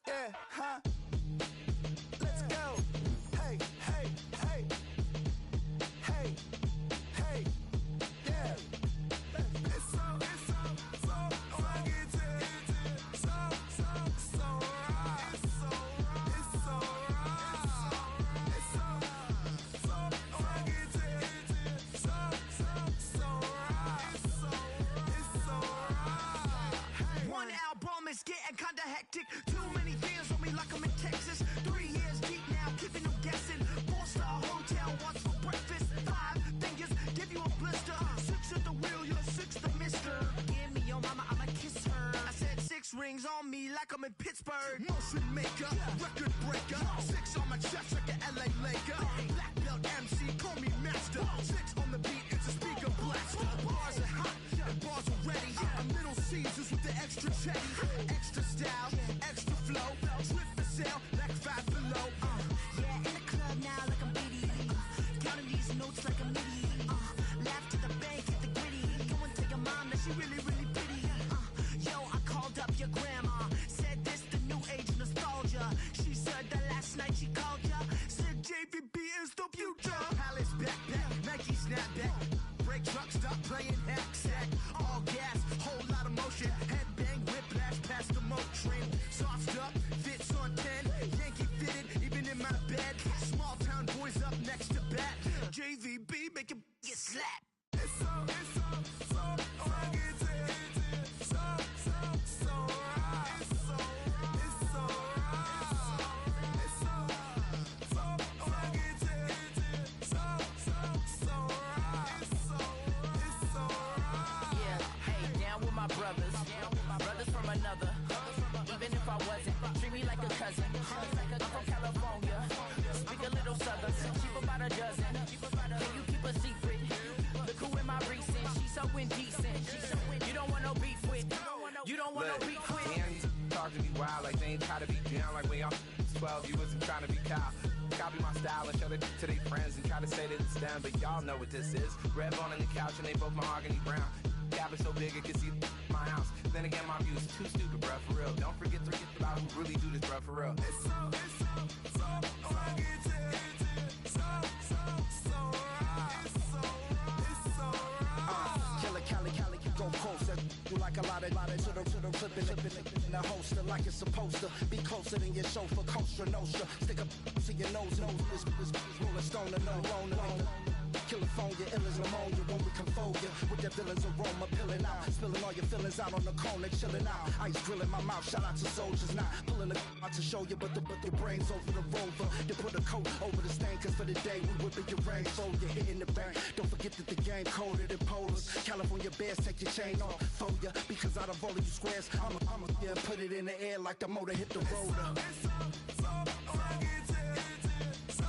Yeah, huh? Let's go. Hey, hey, hey. Hey, hey, yeah. It's so fucking so right. It's so right. It's so fucking so right. It's so right. One album is getting kinda hectic. Too many fans on me like I'm in Texas. 3 years deep now, keeping them guessing. 4-star hotel, what's for breakfast? 5 fingers, give you a blister. 6 at the wheel, you're 6 the mister. Give me your mama, I'ma kiss her. I said 6 rings on me like I'm in Pittsburgh. Motion maker, record breaker. 6 on my chest like an LA Laker. Black belt MC, call me master. 6 on the beat, it's a speaker blaster. Bars are hot, and bars are ready. A Middle Caesars with the extra chetty. Extra style, extra flow. Slip for sale, like 5 below. Yeah, in the club now like I'm Biddy. Counting these notes like a MIDI. Laugh to the bank, hit the gritty. Go and tell your mom that she really, really pretty. Yo, I called up your grandma. Said this the new age nostalgia. She said that last night she called ya. Said JVB is the future. Palace backpack, Nike snapback. Break truck, stop playing hack sack. All gas, whole lot of motion. Headbang, whiplash, past the moat train. Soft up, fits on 10. Yankee fitted, even in my bed. Small town boys up next to bat. JVB make it get slapped. It's so fucking so right. It's so right. It's so right. It's so fucking so right. Yeah, hey, down with my brothers. Brothers from another. Even if I wasn't, treat me like a cousin. I'm from California. Speak a little southern. Keep about a dozen. Can you keep a secret? Look who in my recent. She's so indecent. You don't want no beef with. You don't want no beef with. Man, you talk to me wild like they ain't try to be down. Like when y'all 12, you wasn't trying to be Kyle. Copy my style and show it to their friends and try to say that it's them, but y'all know what this is. Red bone on the couch and they both mahogany brown. Cabin so big it can see my house. Then again, my view is too stupid, bruh, for real. Don't forget to get about who really do this, bruh, for real. It's so fucking so right. It's so right. Killer Cali, go coast. That you like a lot of to the flipping in the holster like it's supposed to be closer than your chauffeur, Costa Nostra. Stick up to your nose, this rolling stone and alone. California, ill as pneumonia when we come for you. With that villain's aroma peeling out. Spilling all your feelings out on the corner, chilling out. Ice grilling my mouth, shout out to soldiers now. Pulling the out to show you, but your brains over the rover. They put a coat over the stain, cause for the day we whipping your rain. So you're hitting the bank. Don't forget that the game coded in polars. California bears, take your chain off for ya. Because out of all of you squares, I'ma yeah, put it in the air like the motor hit the roller. It's so fucking so right. It's so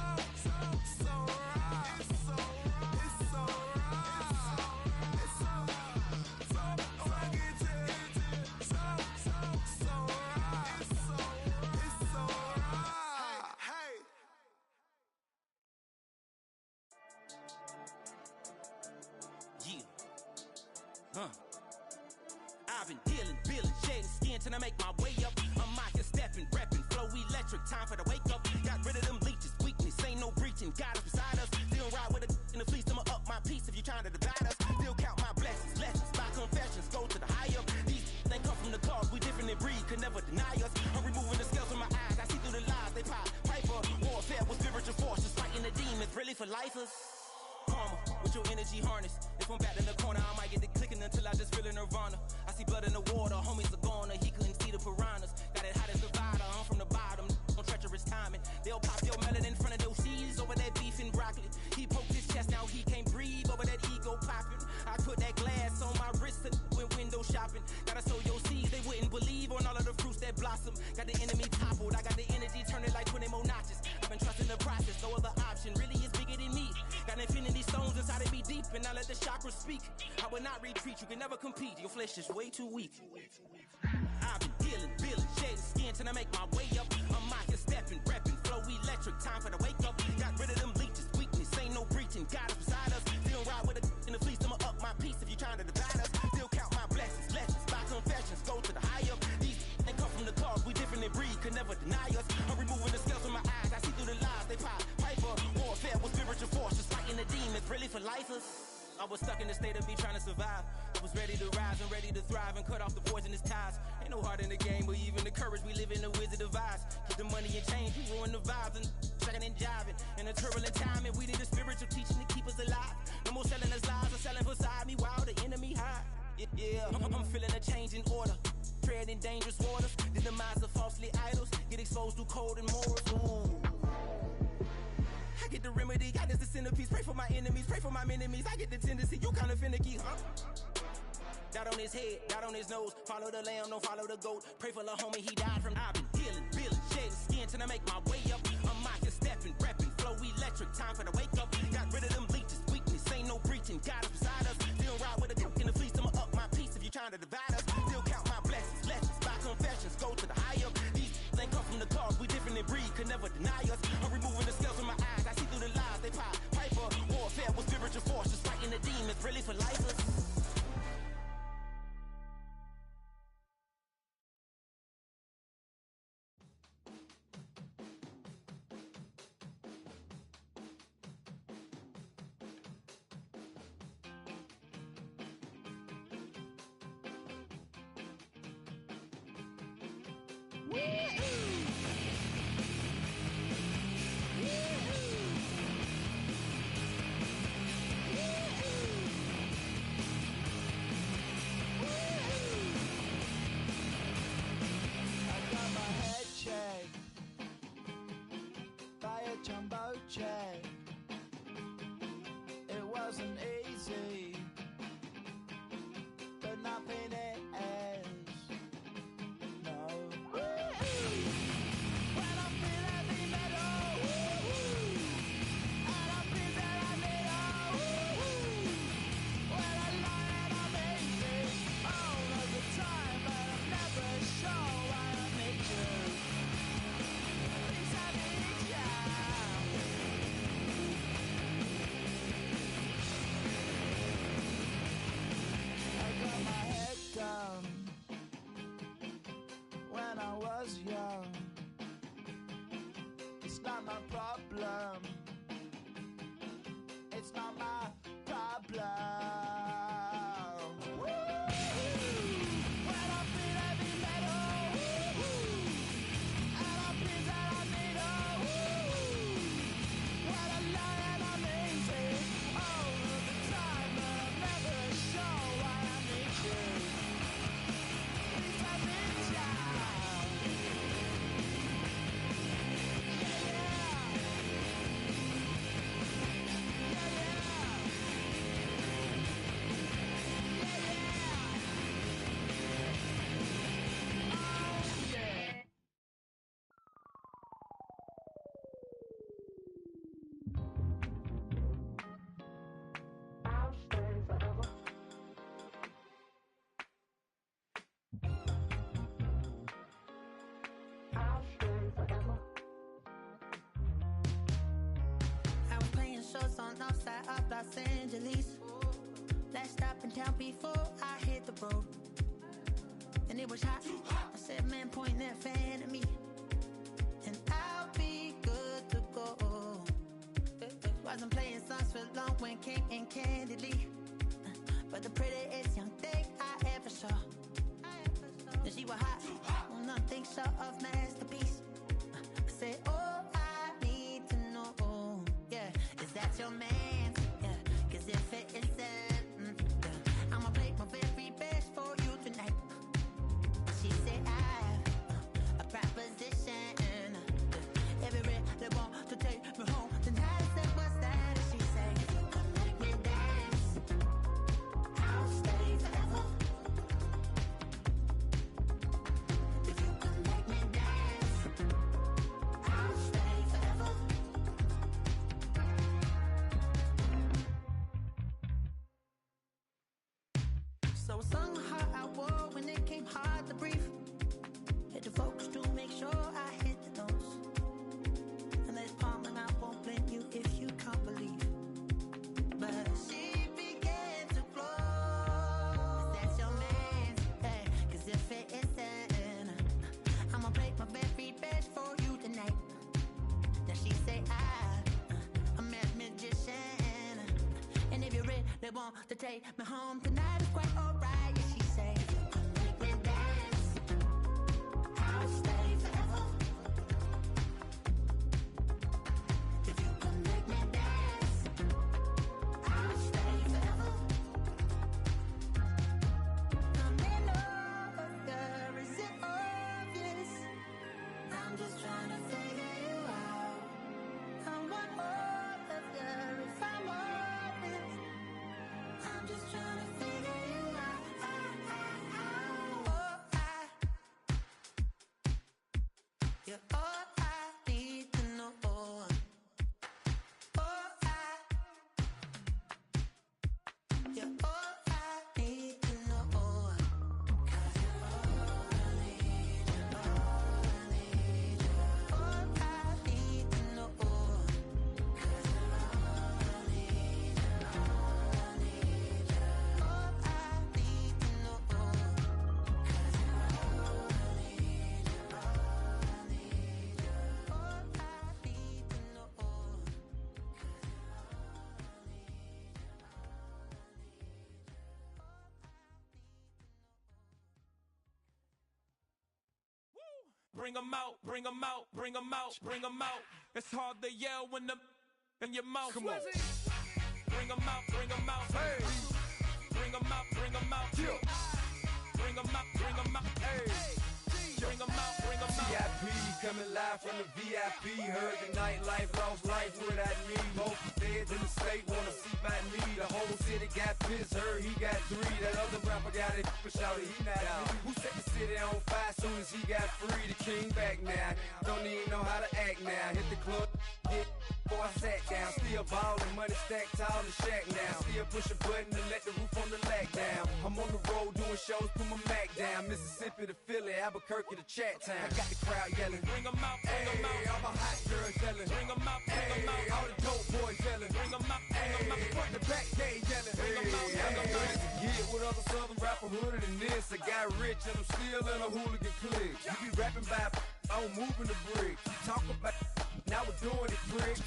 I've been dealing, shedding skin till I make my way up. I'm out here stepping, repping, flow electric, time for the wake up. Got rid of them leeches, weakness, ain't no breaching. Got us beside us, still ride with a in the fleece. I'ma up my piece if you trying to divide us. Still count my blessings, lessons, my confessions, go to the high up. These they come from the cause, we different in breed, could never deny us. I'm removing the scales from my eyes, I see through the lies they pop. Piper, warfare with spiritual forces, fighting the demons, really for lifers. Karma, with your energy harness. If I'm back in the corner, I might get the clicking until I just feel a nirvana. I see blood in the water, homies are gone, he couldn't see the piranhas. Got it hot as divider, I'm from the bottom, on treacherous timing. They'll pop your melon in front of those seeds over that beef and broccoli. He poked his chest, now he can't breathe over that ego popping. I put that glass on my wrist when window shopping. Gotta sow your seeds, they wouldn't believe on all of the fruits that blossom. Got the enemy toppled, I got the energy turning like 20 more notches. I've been trusting the process, no other option really is bigger than me. Got infinity stones inside of me deep, and I let the chakras speak. I will not retreat, you can never compete, your flesh is way too weak. I've been dealing, shedding skin till I make my way up. I'm out here stepping, repping, flow electric, time for the wake up. Got rid of them leeches, weakness, ain't no breaching. God is beside us, still ride with a in the fleece. I'ma up my piece if you trying to divide us. Still count my blessings, lessons, my confessions, go to the high up. These they come from the cause, we different in breed, could never I was stuck in the state of me trying to survive. I was ready to rise and ready to thrive and cut off the poisonous ties. Ain't no heart in the game, but even the courage we live in the wizard of Oz. Get the money and change, we ruin the vibes and sucking and jiving. In a turbulent time, and we need a spiritual teaching to keep us alive. No more selling us lies or selling beside me while the enemy hide. Yeah, I'm feeling a change in order. Treading dangerous waters, the demise of falsely idols. Get exposed through code and morals. Ooh. I get the remedy, God is the centerpiece. Pray for my enemies, pray for my enemies. I get the tendency, you kinda finicky, huh? Dot on his head, dot on his nose. Follow the lamb, don't follow the goat. Pray for the homie, he died from. I've been healing, feeling, shedding skin till I make my way up. I'm mocking, stepping, repping, flow electric. Time for the wake up. Got rid of them leeches, weakness, ain't no breaching. God is beside us. Still ride with a cook in the fleece. I'ma up my piece if you trying to divide us. Still count my blessings, lessons, by confessions. Go to the high up. These ain't come from the cause. We different in breed, could never deny us. I'm removing the scales from my eyes. I see through the lies they pop. Piper, warfare with spiritual force. Just fighting the demons, really for lifers. It wasn't easy, but nothing is. No. When I feel heavy metal, and I feel that I need when I lie and I'm easy all of the time, but I'm never sure why I need you. Please I need you. When I was young, it's not my problem. It's not my problem. When I feel heavy metal, and I feel that I need when I lie and I'm easy all of the time, but I'm never sure why I need you. Please I need you. I was playing shows on outside of Los Angeles. Last stop in town before I hit the road. And it was hot. I said, man, point that fan at me. And I'll be good to go. Wasn't playing songs for long when came in candidly. But the prettiest young thing I ever saw. And she was hot. Well, nothing short of masterpiece. I said, oh, I need to know. Yeah, is that your man? Yeah, cause if it isn't, yeah, I'ma play my very best for you tonight. She said I have a proposition. Every they want to take me home tonight. I said, what's that? She said, if you come make me dance, I'll stay forever. If you come make me dance, I'll stay forever. So I sung how I wore when it came hard to breathe. Hit the focus to make sure I hit the notes. And let's palm and I won't blame you if you can't believe. But she began to flow. That's your man, hey, cause if it isn't, I'ma break my very best for you tonight. Then she say I'm a magician. And if you're ready, they won't want to take me home tonight. It's quite alright. Yeah, she say, if you come make me dance, I'll stay forever. If you come make me dance, I'll stay forever. I'm in love, is it obvious? I'm just trying to figure you out. I want all of you if I'm honest. I'm just trying to figure you out. You're all I need to know. You're all I need to know. 'Cause you're all I need, you're all I need, you're all I need to know. 'Cause you're all I need, you're all I need, you're all I need to know. 'Cause you're all I need, you're all I need, you're all I need to know. 'Cause you're all I need, you're all I need, you're all I need. Bring 'em out, bring 'em out, bring 'em out, bring 'em out. It's hard to yell when the in your mouth. Come on. Bring 'em out, bring 'em out. Hey. Bring 'em out, bring 'em out. Yeah. Bring 'em out, bring 'em out. Hey. Bring 'em out, bring 'em out. VIP coming live from the VIP. Heard the nightlife, lost life without me. Most feds in the state wanna see by me. The whole city got pissed, heard he got 3. That other rapper got it, but shouted he not out. Who set the city on fire soon as he got free? The king back now, don't even know how to act now. Hit the club, hit before I sat down. Still ballin', money stacked tall in the shack now. Still push a button to let the roof on the lag down. I'm on the road doing shows, put my Mac down. Mississippi to Philly, Albuquerque to Chat Town. I got the crowd yelling, Bring 'em out, bring 'em out. all my hot girls yelling, Bring 'em out, bring 'em out. all the dope boys yelling, Bring 'em out, bring 'em out. front to back, they yelling, Bring 'em out, bring 'em out. Get with other southern rapper hooded than this. I got rich and I'm still in a hooligan clique. You be rapping by, I'm moving the bricks. You talk about, now we're doing it quick.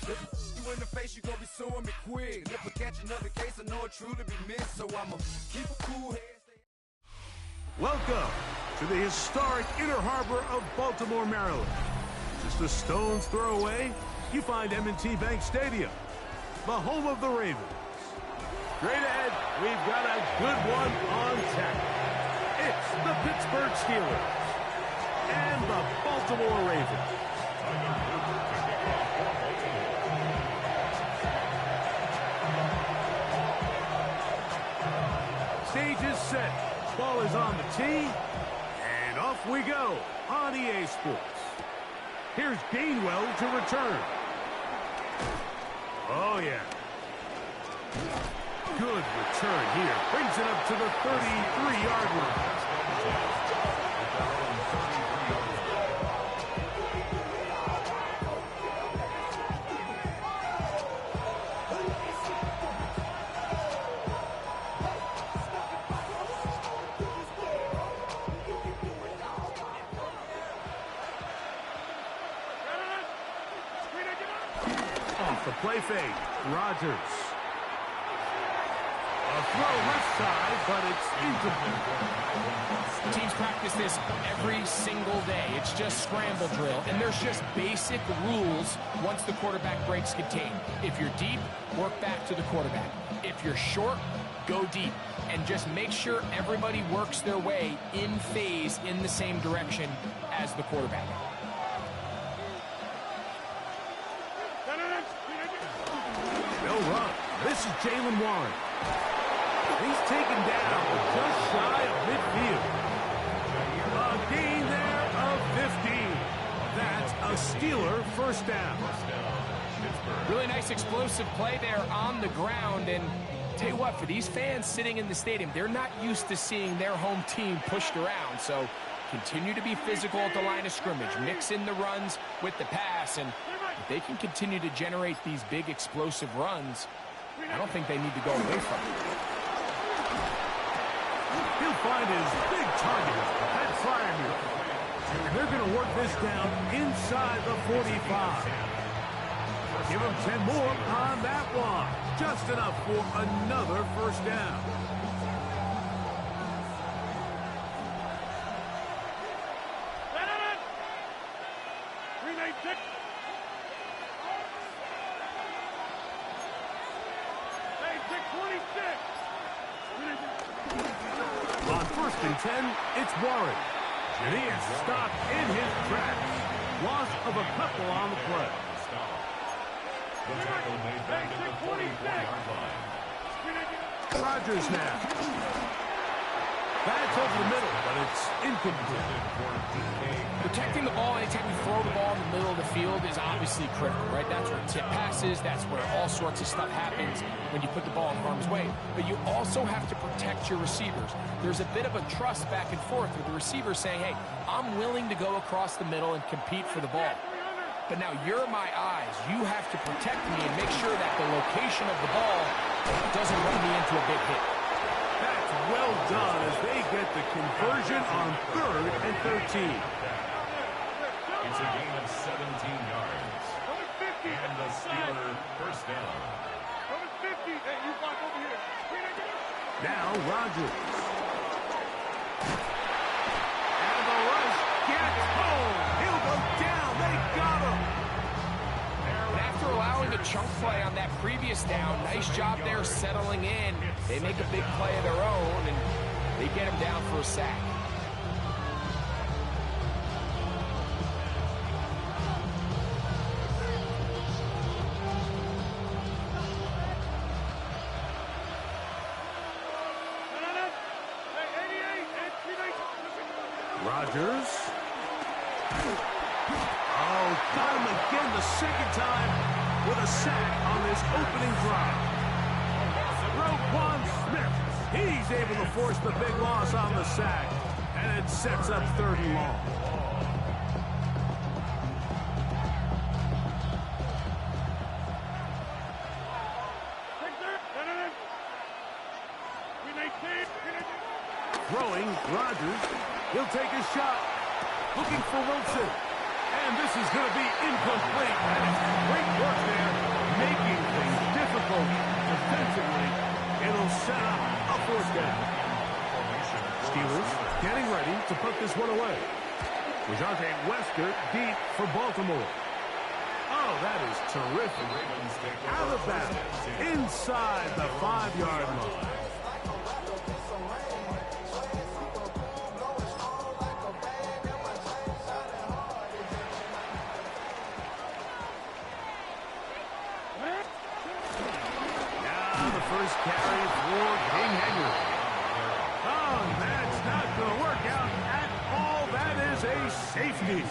You in the face, you gon' be suing me quick. If I catch another case, I know it truly be missed. So I'ma keep a cool head. Welcome to the historic Inner Harbor of Baltimore, Maryland. Just a stone's throw away, you find M&T Bank Stadium, the home of the Ravens. Straight ahead, we've got a good one on tap. It's the Pittsburgh Steelers and the Baltimore Ravens. Stage is set. Ball is on the tee. And off we go on EA Sports. Here's Gainwell to return. Oh, yeah. Good return here. Brings it up to the 33-yard line. Off the play fake. Rodgers. A throw left side, but it's incomplete. Teams practice this every single day. It's just scramble drill, and there's just basic rules once the quarterback breaks contain. If you're deep, work back to the quarterback. If you're short, go deep. And just make sure everybody works their way in phase in the same direction as the quarterback. No run. This is Jalen Warren. He's taken down just shy of midfield. A gain there of 15. That's a Steeler first down. Really nice explosive play there on the ground. And tell you what, for these fans sitting in the stadium, they're not used to seeing their home team pushed around. So continue to be physical at the line of scrimmage. Mix in the runs with the pass. And if they can continue to generate these big explosive runs, I don't think they need to go away from it. He'll find his big target, Pat Fryermuth. And they're going to work this down inside the 45. Give him 10 more on that one. Just enough for another first down. On first and 10, it's Warren. And he is stopped in his tracks. Loss of a couple on the play. The tackle made back at the 44-yard line. Rodgers now. That's over the middle, but it's incomplete. Protecting the ball anytime you throw the ball in the middle of the field is obviously critical, right? That's where tip passes, that's where all sorts of stuff happens when you put the ball in harm's way. But you also have to protect your receivers. There's a bit of a trust back and forth with the receiver saying, hey, I'm willing to go across the middle and compete for the ball. But now you're my eyes. You have to protect me and make sure that the location of the ball doesn't run me into a big hit. That's well done as they get the conversion on 3rd and 13. It's a gain of 17 yards. And the Steeler first down. Now Rodgers. And the rush gets home. He'll go down. They got him. And after allowing a chunk play on that previous down, nice job there settling in. They make a big play of their own, and they get him down for a sack. Rodgers. Oh, got him again the second time with a sack on this opening drive. Roquan Smith. He's able to force the big loss on the sack, and it sets up 3rd and long. Throwing, Rodgers. He'll take a shot. Looking for Wilson. And this is going to be incomplete. And it's great work there, making things difficult defensively. It'll set up a 4th down. Steelers getting ready to put this one away. Rajante Wester deep for Baltimore. Oh, that is terrific. Out of bounds. Inside the 5-yard line. First carry for King Henry. Oh, that's not going to work out at all. That is a safety.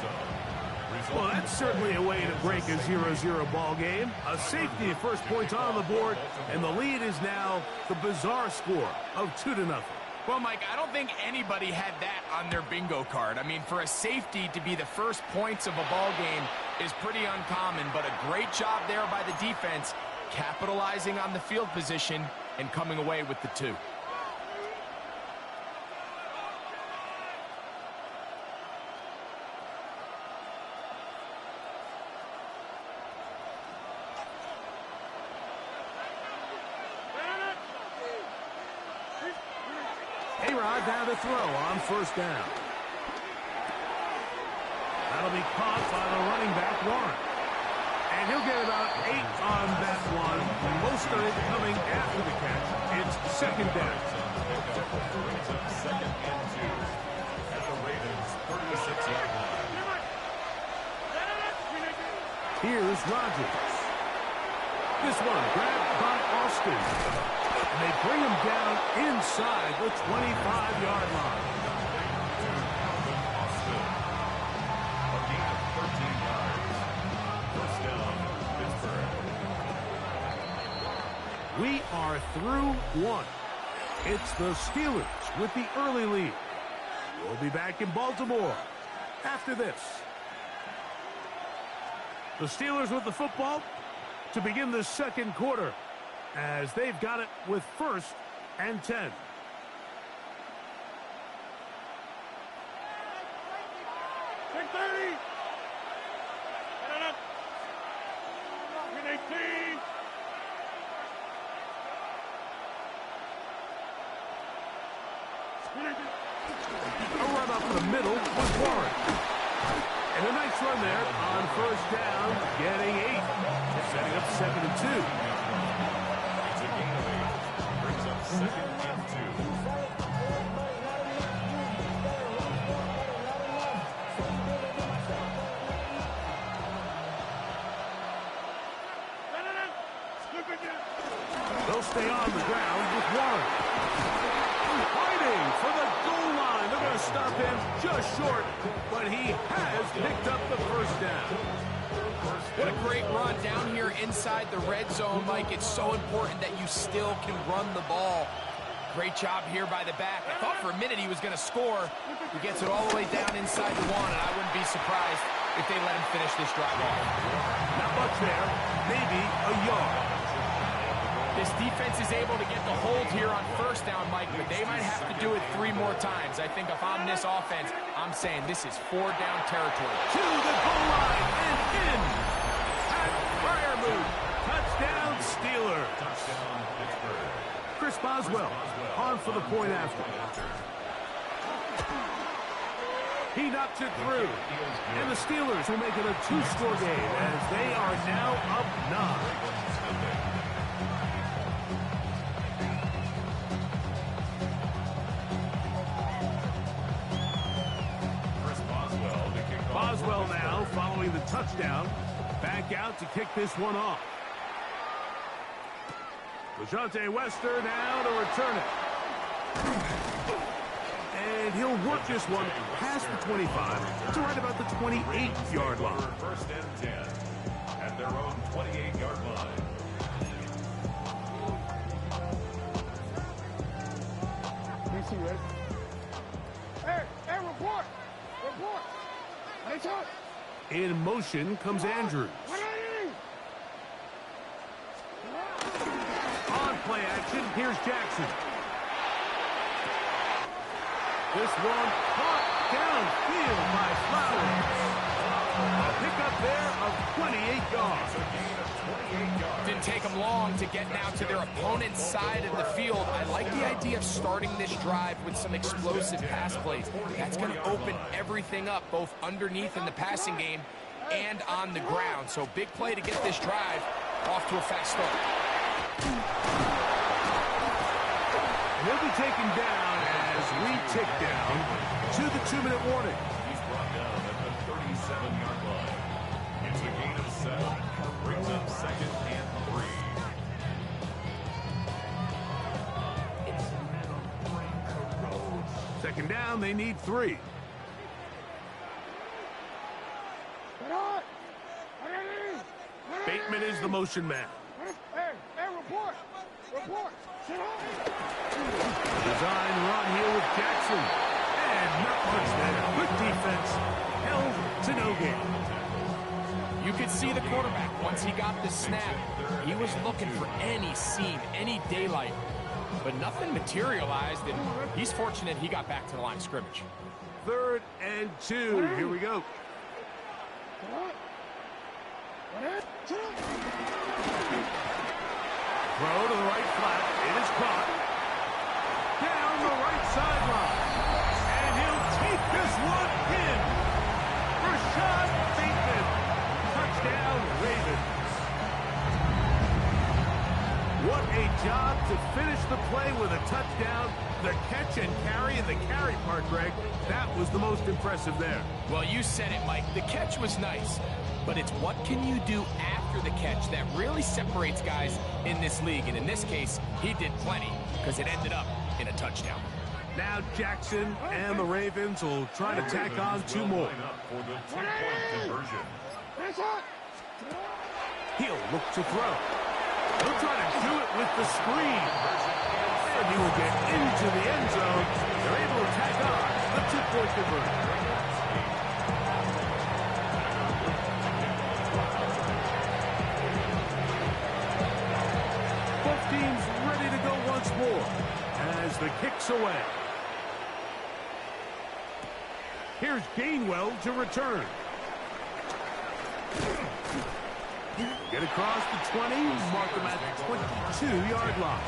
Well, that's certainly a way to break a 0-0 ball game. A safety, first points on the board, and the lead is now the bizarre score of 2-0. Well, Mike, I don't think anybody had that on their bingo card. I mean, for a safety to be the first points of a ball game is pretty uncommon, but a great job there by the defense, capitalizing on the field position and coming away with the 2. A-Rod down to throw on first down. That'll be caught by the running back, Warren. And he'll get about 8 on that one. Most of it coming after the catch. It's 2nd down. Second and 2 at the Ravens' 36-yard line. Here's Rodgers. This one grabbed by Austin. And they bring him down inside the 25-yard line. Austin. A gain of 13 yards. First down, Pittsburgh. We are through 1. It's the Steelers with the early lead. We'll be back in Baltimore after this. The Steelers with the football to begin the second quarter as they've got it with 1st and 10. A run up the middle was Warren. And a nice run there on first down, getting 8. Setting up 7 and 2. It's a gain of 8. Brings up 2nd and 2. They'll stay on the ground with Warren. Fighting for the goal line. They're going to stop him just short, but he has picked up the first down. What a great run down here inside the red zone, Mike. It's so important that you still can run the ball. Great job here by the back. I thought for a minute he was going to score. He gets it all the way down inside the 1, and I wouldn't be surprised if they let him finish this drive off. Not much there. Maybe a yard. This defense is able to get the hold here on first down, Mike, but they might have to do it 3 more times. I think if I'm this offense, I'm saying this is 4-down territory. To the goal line and in. At Fryermuth. Touchdown, Steelers. Touchdown, Pittsburgh. Chris Boswell on for the point after. He knocks it through. And the Steelers will make it a 2-score game as they are now up 9. Boswell now following the touchdown. Back out to kick this one off. LaJohntay Wester now to return it. And he'll work this one past the 25 to right about the 28-yard line. First and 10 at their own 28-yard line. DC, ready? Hey, report! Report! In motion comes Andrews. On play action, here's Jackson. This one caught downfield by Flowers. A pickup there of 28 yards. Didn't take them long to get now to their opponent's side of the field. I like the idea of starting this drive with some explosive pass plays. That's going to open everything up, both underneath in the passing game and on the ground. So big play to get this drive off to a fast start. He'll be taken down as we tick down to the 2-minute warning. He's brought down at the 37-yard line. It's a gain of 7. Brings up 2nd and 3. Second down, they need 3. Bateman is the motion man. Hey, report! Report! Design run here with Jackson. And not much there. Good defense. Held to no gain. You could see the quarterback, once he got the snap, he was looking for any seam, any daylight. But nothing materialized, and he's fortunate he got back to the line of scrimmage. 3rd and 2. Here we go. Throw to the right flat. It is caught. Down the right sideline. And he'll take this one in. Rashad Bateman. Touchdown, Ravens. What a job to finish the play with a touchdown. The catch and carry, and the carry part, Greg, that was the most impressive there. Well, you said it, Mike. The catch was nice, but it's what can you do after the catch that really separates guys in this league. And in this case, he did plenty because it ended up in a touchdown. Now Jackson and the Ravens will try to tack on 2 more. For the 2-point conversion. He'll look to throw. He'll try to do it with the screen. And he will get into the end zone. They're able to tack on the 2-point conversion. Both teams ready to go once more as the kick's away. Here's Gainwell to return. Get across the 20, mark them at the 22-yard line.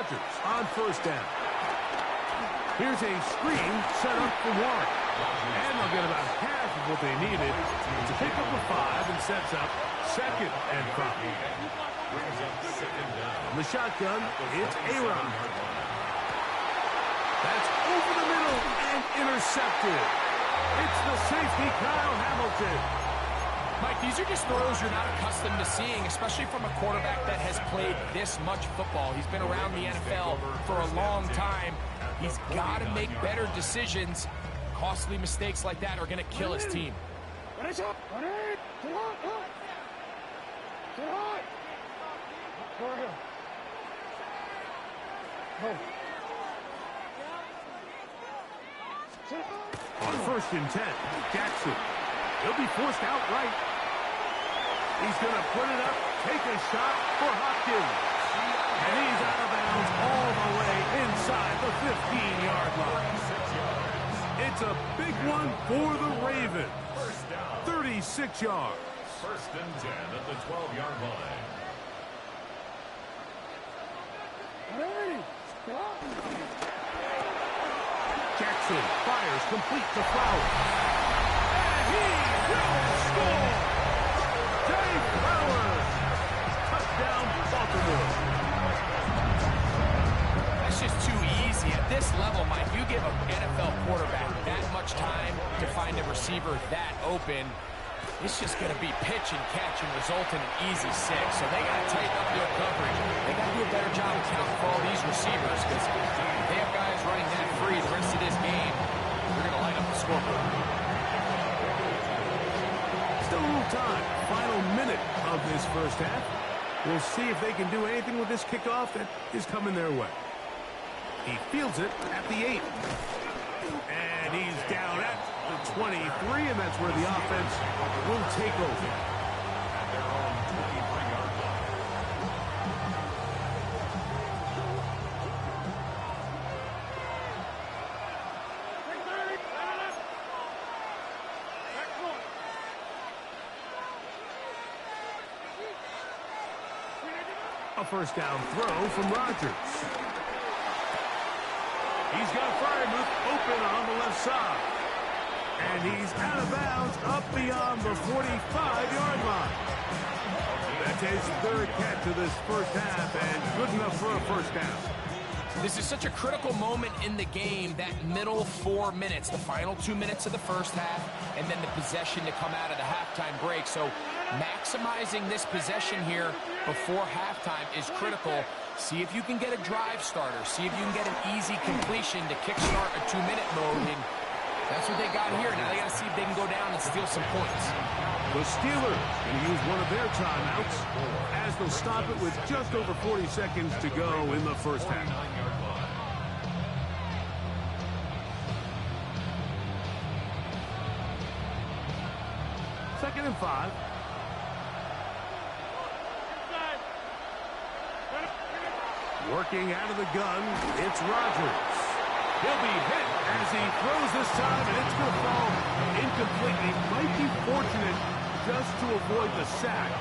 Rodgers on first down. Here's a screen set up for Warren. And they'll get about half of what they needed to pick up a 5 and sets up 2nd and 5. On the shotgun, it's Aaron. That's over the middle and intercepted. It's the safety, Kyle Hamilton. Mike, these are just throws you're not accustomed to seeing, especially from a quarterback that has played this much football. He's been around the NFL for a long time. He's got to make better decisions. Costly mistakes like that are going to kill his team. On 1st and 10, Jackson. He'll be forced outright. He's going to put it up, take a shot for Hopkins. And he's out of bounds all the way inside the 15-yard line. It's a big one for the Ravens. 36 yards. 1st and 10 at the 12-yard line. Jackson fires complete to Flowers. And he will score! Dave Flowers! Touchdown, Baltimore. That's just too easy. At this level, Mike, you give an NFL quarterback that much time to find a receiver that open, it's just going to be pitch and catch and result in an easy 6. So they got to tighten up their coverage. They got to do a better job of counting for all these receivers, because if they have guys running that free the rest of this game, they're going to light up the scoreboard. Still a little time. Final minute of this first half. We'll see if they can do anything with this kickoff that is coming their way. He fields it at the 8. And he's down at the 23, and that's where the offense will take over. At their own 23-yard line. A first down throw from Rodgers. He's got Freiermuth open on the left side. And he's out of bounds up beyond the 45-yard line. That's his 3rd catch of this first half, and good enough for a first down. This is such a critical moment in the game, that middle 4 minutes, the final 2 minutes of the first half, and then the possession to come out of the halftime break. So maximizing this possession here before halftime is critical. See if you can get a drive starter. See if you can get an easy completion to kickstart a 2-minute mode. And that's what they got here. Now they got to see if they can go down and steal some points. The Steelers going to use one of their timeouts as they'll stop it with just over 40 seconds to go in the first half. 49-yard line. Second and 5. Working out of the gun, it's Rodgers. He'll be hit as he throws this time, and it's going to fall incomplete. He might be fortunate just to avoid the sack,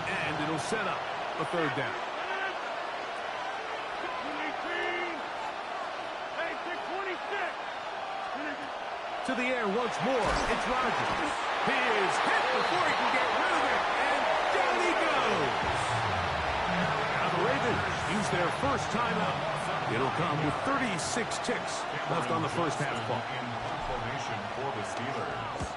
and it'll set up a 3rd down. To the air once more, it's Rodgers. He is hit before he can get rid of it, and down he goes. Now the Ravens use their first timeout. It'll come with 36 ticks left on the first half clock. In formation for the Steelers.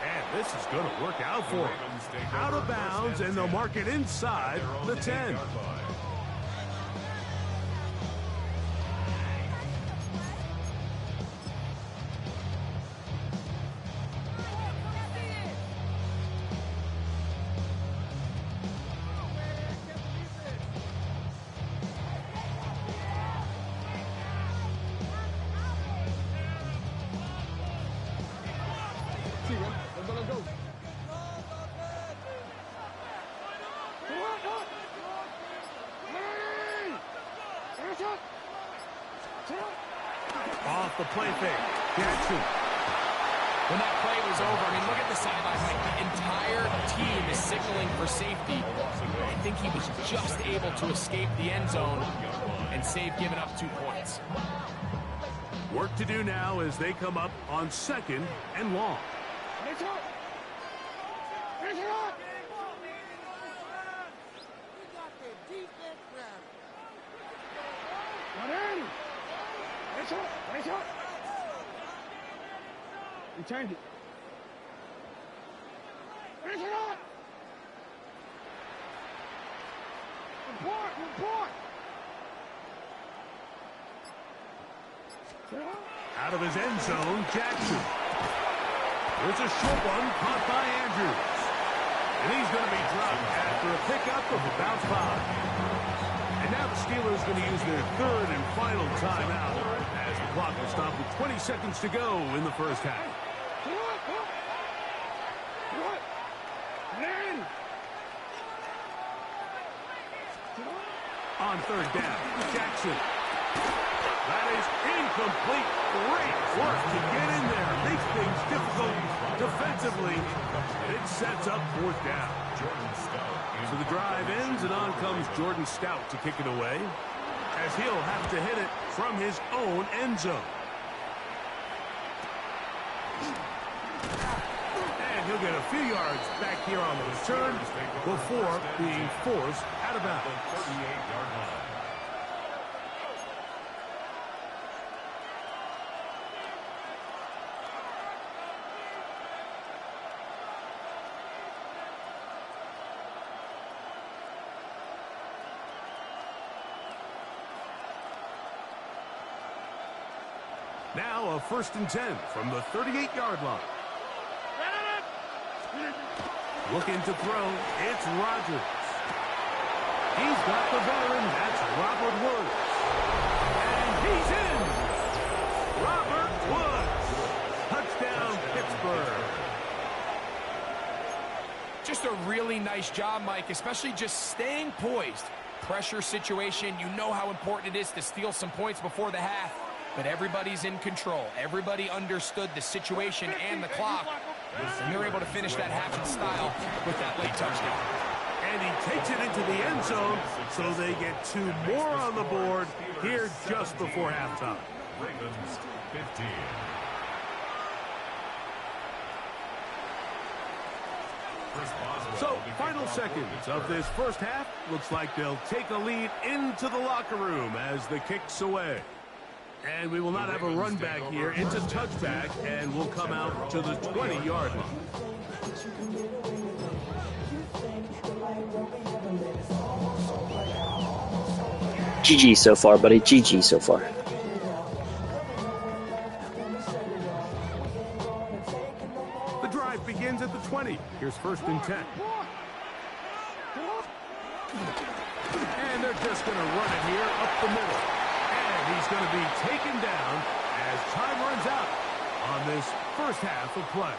And this is going to work out for him. Out of bounds, and they'll mark it inside the 10. Off the play fake. Jackson. When that play was over, I mean, look at the sideline. Like, entire team is signaling for safety. I think he was just able to escape the end zone and save giving up 2 points. Work to do now as they come up on 2nd and long. Change it. Finish it up. Report. Out of his end zone, Jackson. There's a short one caught by Andrews. And he's going to be dropped after a pickup of about 5. And now the Steelers going to use their 3rd and final timeout as the clock will stop with 20 seconds to go in the first half. On 3rd down, Jackson. That is incomplete. Great work to get in there. Makes things difficult defensively. It sets up 4th down. So the drive ends, and on comes Jordan Stout to kick it away, as he'll have to hit it from his own end zone. And he'll get a few yards back here on the return before being forced out of bounds. 38-yard line. Now a 1st and 10 from the 38-yard line. Looking to throw, it's Rodgers. He's got the veteran, that's Robert Woods. And he's in! Robert Woods! Touchdown, Pittsburgh. Just a really nice job, Mike, especially just staying poised. Pressure situation, you know how important it is to steal some points before the half. But everybody's in control. Everybody understood the situation and the clock. And they're able to finish that half in style with that late touchdown. And he takes it into the end zone, so they get 2 more on the board here just before halftime. Ravens 15. So, final seconds of this first half. Looks like they'll take a lead into the locker room as the kick's away. And we will not have a run back here. It's a touchback, and we'll come out to the 20-yard line. GG so far, buddy. GG so far. The drive begins at the 20. Here's 1st and 10. And they're just going to run it here up the middle. And he's going to be taken down as time runs out on this first half of play.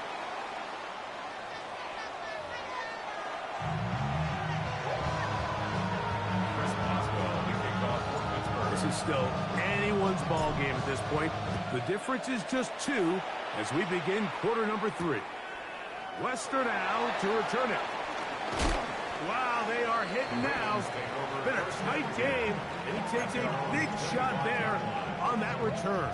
This is still anyone's ball game at this point. The difference is just 2 as we begin quarter number 3. Wester now to return it. Wow, they are hitting now. Been a tight game, and he takes a big shot there on that return.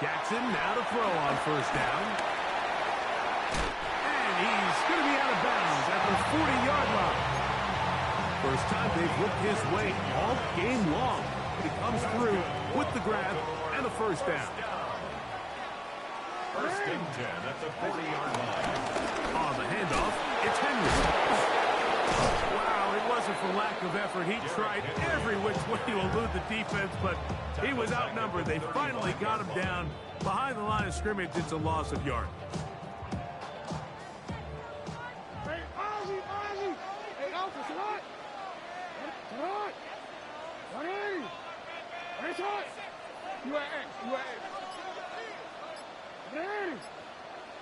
Jackson now to throw on 1st down. And he's going to be out of bounds at the 40-yard line. First time they've looked his way all game long. He comes through with the grab and a 1st down. 1st and 10 at the 40-yard line. On the handoff, it's Henry. Wow, it wasn't for lack of effort. He tried every which way to elude the defense, but he was outnumbered. They finally got him down behind the line of scrimmage. It's a loss of yard. Hey, Ozzy! Hey, Alpha, tonight! What is? What is it? You are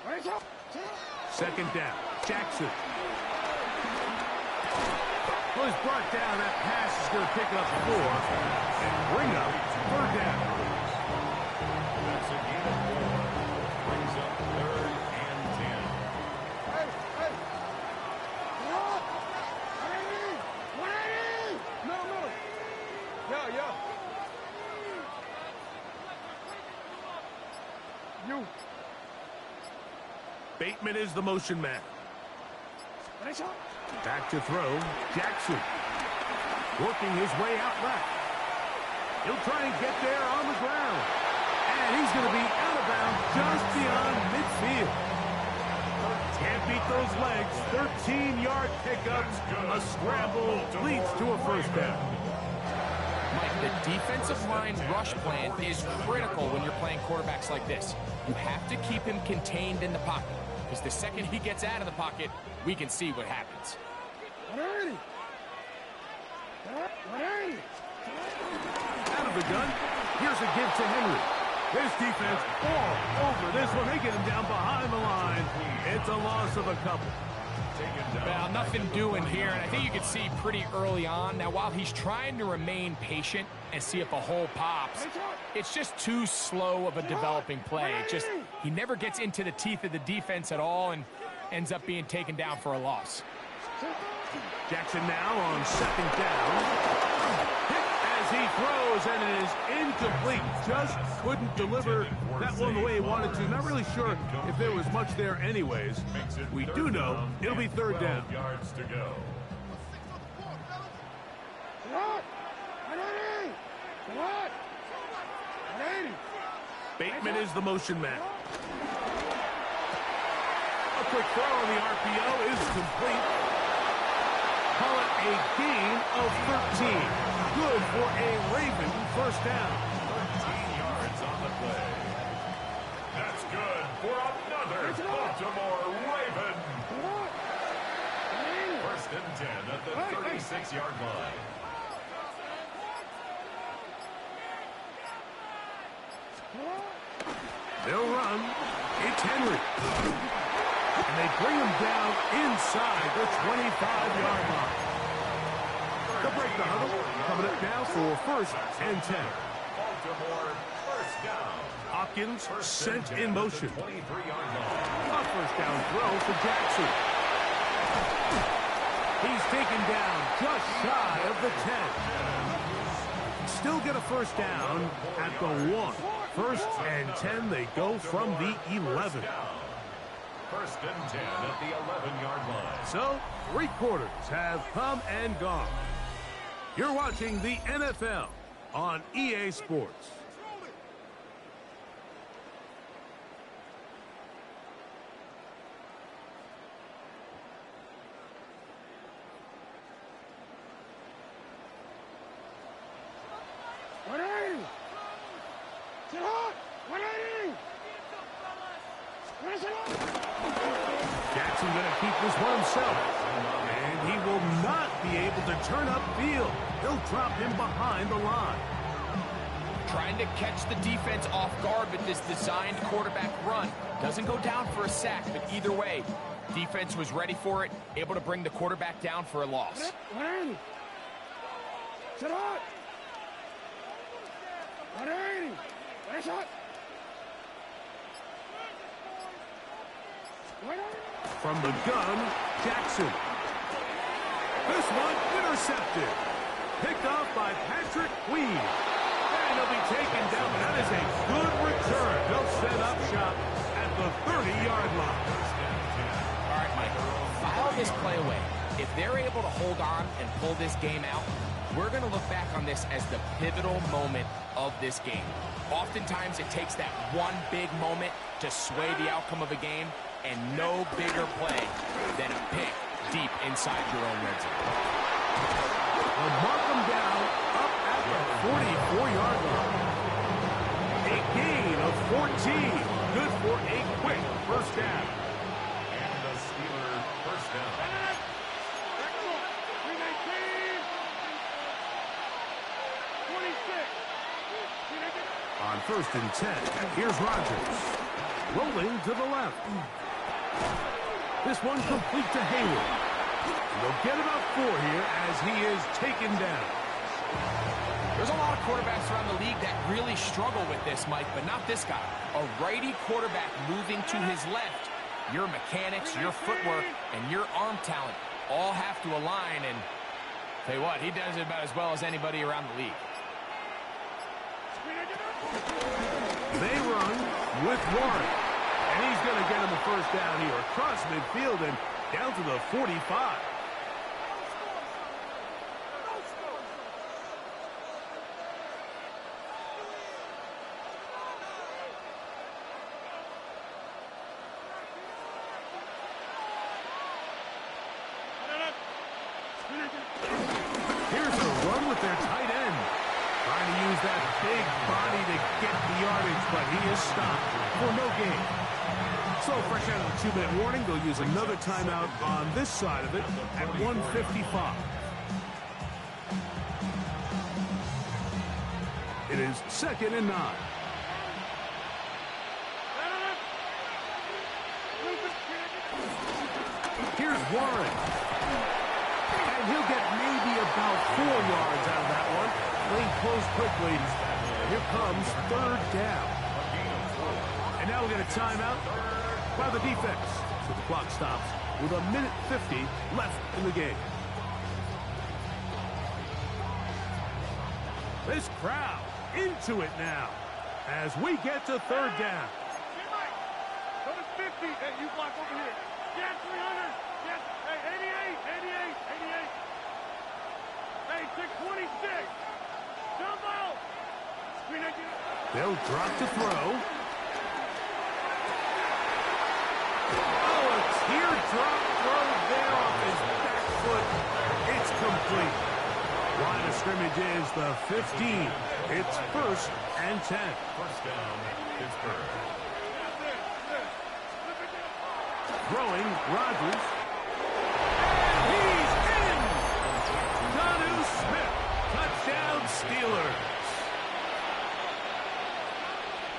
What is it? 2nd down, Jackson. is brought down. That pass is going to pick up 4 and bring up 3rd down. That's a gain of 4. Brings up 3rd and 10. Hey, hey. What? 180! 180! No, no. Yeah, yeah. You. Bateman is the motion man. Back to throw. Jackson. Working his way out left. He'll try and get there on the ground. And he's going to be out of bounds just beyond midfield. Can't beat those legs. 13-yard pickup. A scramble leads to a 1st down. Mike, the defensive line rush plan is critical when you're playing quarterbacks like this. You have to keep him contained in the pocket, because the second he gets out of the pocket, we can see what happens. 180! 180! Out of the gun. Here's a give to Henry. This defense all over this one. They get him down behind the line. It's a loss of a couple. Well, nothing doing here, and I think you can see pretty early on. Now, while he's trying to remain patient and see if a hole pops, it's just too slow of a developing play. He never gets into the teeth of the defense at all and ends up being taken down for a loss. Jackson now on 2nd down. Hit as he throws, and it is incomplete. Just couldn't deliver that one the way he wanted to. Not really sure if there was much there anyways. We do know it'll be 3rd down. Yards to go. What? 180! What? 180! Bateman is the motion man. A quick throw on the RPO is complete. Call it a gain of 13. Good for a Raven 1st down. 13 yards on the play. That's good for another Baltimore Raven. 1st and 10 at the 36-yard line. They'll run. It's Henry. And they bring him down inside the 25-yard line. They'll break the huddle. Coming up now for 1st and 10. Baltimore 1st down. Hopkins sent in motion. 23-yard line. A 1st down throw for Jackson. He's taken down just shy of the 10. Still get a 1st down at the 1. 1st and 10, they go from the 11. 1st and 10 at the 11-yard line. So, 3 quarters have come and gone. You're watching the NFL on EA Sports. Jackson going to keep this one himself. And he will not be able to turn upfield. He'll drop him behind the line. Trying to catch the defense off guard with this designed quarterback run. Doesn't go down for a sack, but either way, defense was ready for it, able to bring the quarterback down for a loss. Sit up! 180! Nice shot! From the gun, Jackson. This one intercepted. Picked off by Patrick Queen. And he'll be taken down. That is a good return. They'll set up shop at the 30-yard line. All right, Mike, file this play away. If they're able to hold on and pull this game out, we're going to look back on this as the pivotal moment of this game. Oftentimes, it takes that one big moment to sway the outcome of a game, and no bigger play than a pick deep inside your own red zone. They'll mark them down up at the 44-yard line. A gain of 14. Good for a quick 1st down. And the Steelers 1st down. On 1st and 10, here's Rodgers. Rolling to the left. This one complete to Hayward. They'll get about 4 here as he is taken down. There's a lot of quarterbacks around the league that really struggle with this, Mike, but not this guy. A righty quarterback moving to his left. Your mechanics, your footwork, and your arm talent all have to align, and tell you what, he does it about as well as anybody around the league. They run with Warren, and he's going to get him a first down here across midfield and down to the 45. Here's a run with their tight end. Trying to use that big body to get the yardage, but he is stopped for no gain. So fresh out of the 2-minute warning, they'll use another timeout on this side of it at 1:55. It is 2nd and 9. Here's Warren. And he'll get maybe about 4 yards out of that one. Lane closed quickly. Here comes 3rd down. And now we'll get a timeout by the defense. So the clock stops with 1:50 left in the game. This crowd into it now as we get to 3rd down. Go to 50. Hey, you block over here. Yes, 300. Yes. Hey, 88, 88, 88. Hey, 626. Jump out. They'll drop to throw. Oh, a teardrop throw there off his back foot. It's complete. Line of scrimmage is the 15. It's 1st and 10. First down, Pittsburgh. Throwing, Rodgers. And he's in! Donu Smith. Touchdown, Steelers.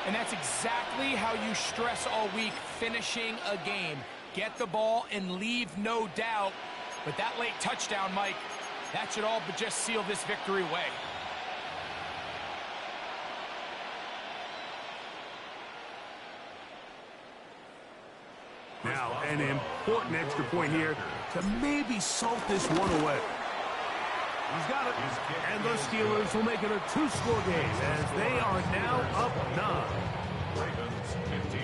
And that's exactly how you stress all week, finishing a game. Get the ball and leave no doubt. But that late touchdown, Mike, that should all but just seal this victory away. Now, an important extra point here to maybe salt this one away. He's got it. And the Steelers will make it a 2-score game as they are now up 9. Ravens 15.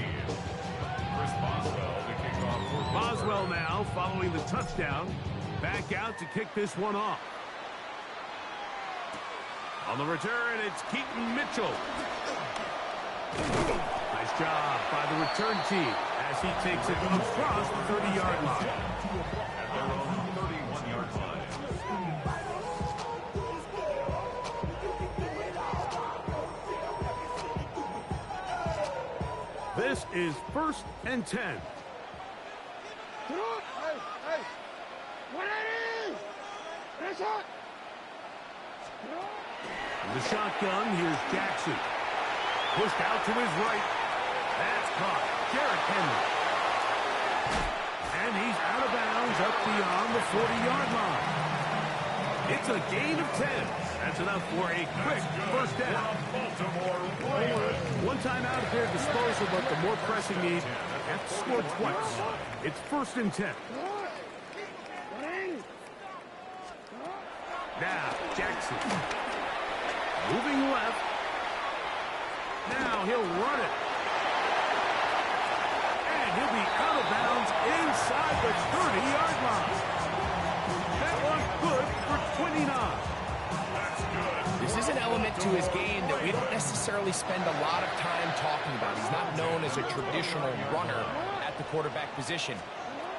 Chris Boswell to kick off for Boswell now following the touchdown. Back out to kick this one off. On the return, it's Keaton Mitchell. Nice job by the return team as he takes it across the 30-yard line. at their own 31-yard line. This is 1st and 10. Hey, hey. 180. That's hot. In the shotgun, here's Jackson. Pushed out to his right. That's caught. Jarrett Henry. And he's out of bounds up beyond the 40-yard line. It's a gain of 10. That's enough for a quick first down. One time out at their disposal, but the more pressing need, have to score twice. It's 1st and 10. Now, Jackson. Moving left. Now he'll run it. And he'll be out of bounds inside the 30-yard line. That one good for 29. This is an element to his game that we don't necessarily spend a lot of time talking about. He's not known as a traditional runner at the quarterback position.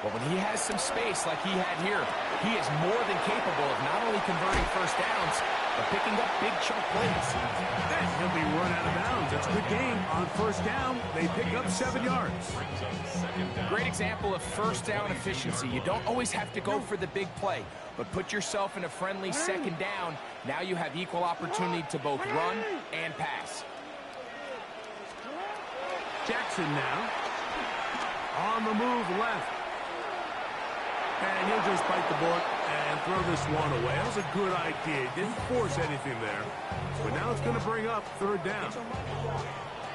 But when he has some space like he had here, he is more than capable of not only converting first downs, but picking up big chunk plays. And he'll be run out of bounds. It's a good game. On first down, they pick up 7 yards. Great example of first down efficiency. You don't always have to go for the big play, but put yourself in a friendly second down. Now you have equal opportunity to both run and pass. Jackson now. On the move left. And he'll just bite the bullet and throw this one away. That was a good idea. Didn't force anything there. But now it's going to bring up third down.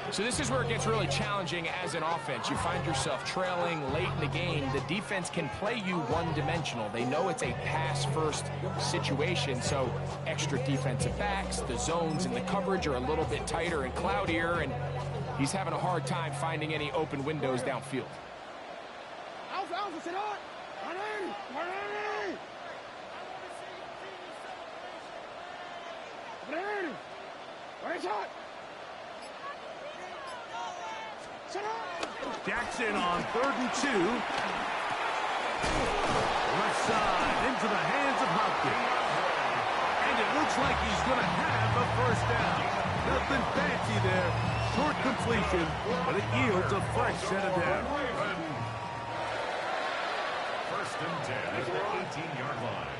So this is where it gets really challenging as an offense. You find yourself trailing late in the game. The defense can play you one-dimensional. They know it's a pass-first situation, so extra defensive backs, the zones and the coverage are a little bit tighter and cloudier, and he's having a hard time finding any open windows downfield. Jackson on 3rd and 2. Left side into the hands of Hopkins. And it looks like he's going to have a first down. Nothing fancy there. Short completion, but it yields a fresh set of downs. First and 10 at the 18-yard line.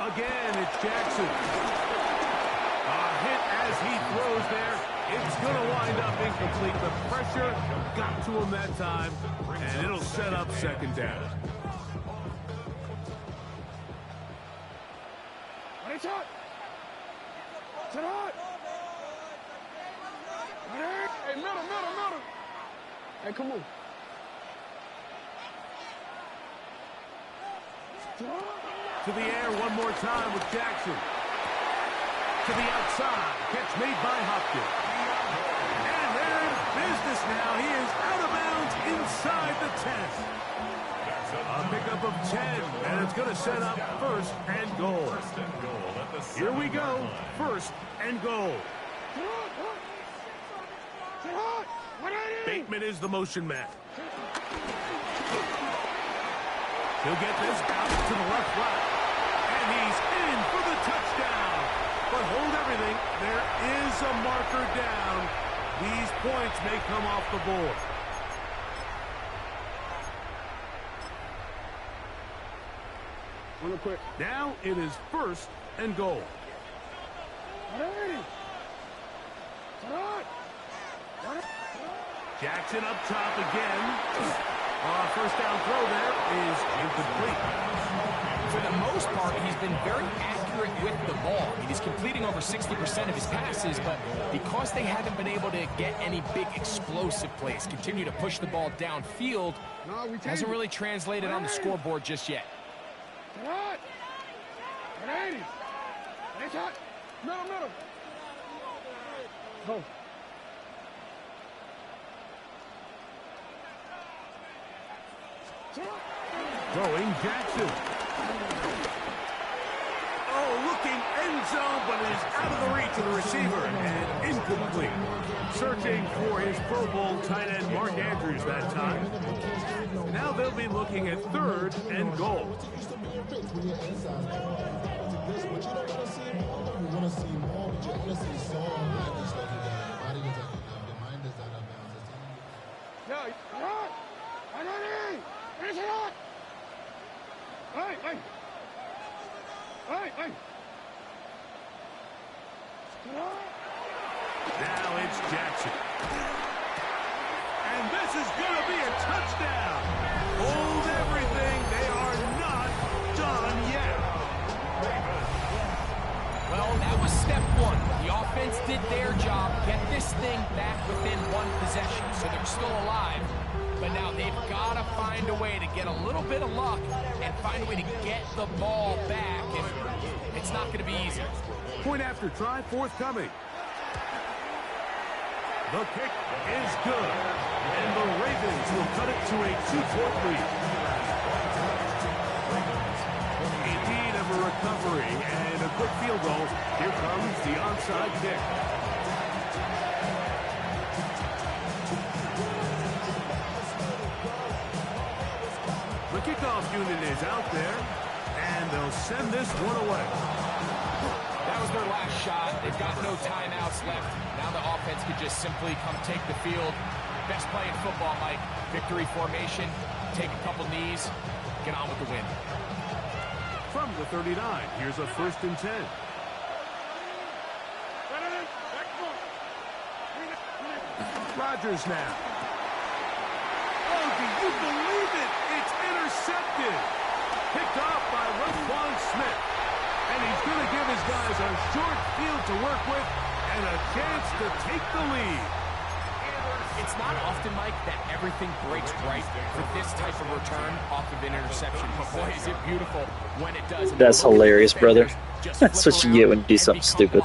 Again, it's Jackson. A hit as he throws there. It's going to wind up incomplete. The pressure got to him that time, and it'll set up second down. Hey, middle. Hey, come on. To the air one more time with Jackson. To the outside. Catch made by Hopkins. And they're in business now. He is out of bounds inside the 10. A pickup of 10, and it's going to set up first and goal. Here we go. First and goal. Bateman is the motion man. He'll get this out to the left route. And he's in for the touchdown. But hold everything. There is a marker down. These points may come off the board. Now it is first and goal. Jackson up top again. First down throw there is incomplete. For the most part, he's been very accurate with the ball. I mean, he's completing over 60% of his passes, but because they haven't been able to get any big explosive plays, continue to push the ball downfield, hasn't really translated on the scoreboard just yet. Middle. Go. Throwing Jackson. Oh, looking end zone, but it is out of the reach of the receiver and incomplete. Searching for his Pro Bowl tight end Mark Andrews that time. Now they'll be looking at third and goal. Now it's Jackson. And this is going to be a touchdown. Hold everything. They are not done yet. Well, that was step one. The offense did their job, get this thing back within one possession, so they're still alive. But now they've got to find a way to get a little bit of luck and find a way to get the ball back. And it's not going to be easy. Point after try forthcoming. The kick is good. And the Ravens will cut it to a 2-point lead. In need of a recovery and a quick field goal. Here comes the onside kick. The kickoff unit is out there, and they'll send this one away. That was their last shot. They've got no timeouts left. Now the offense could just simply come take the field. Best play in football, Mike. Victory formation, take a couple knees, get on with the win. From the 39, here's a first and 10. Rodgers now. Oh, do you believe it? It's intercepted. Picked off by Roquan Smith. And he's going to give his guys a short field to work with and a chance to take the lead. It's not often, Mike, that everything breaks right for this type of return off of an interception. But boy, is it beautiful when it does. That's hilarious, brother. That's what you get when you do something stupid.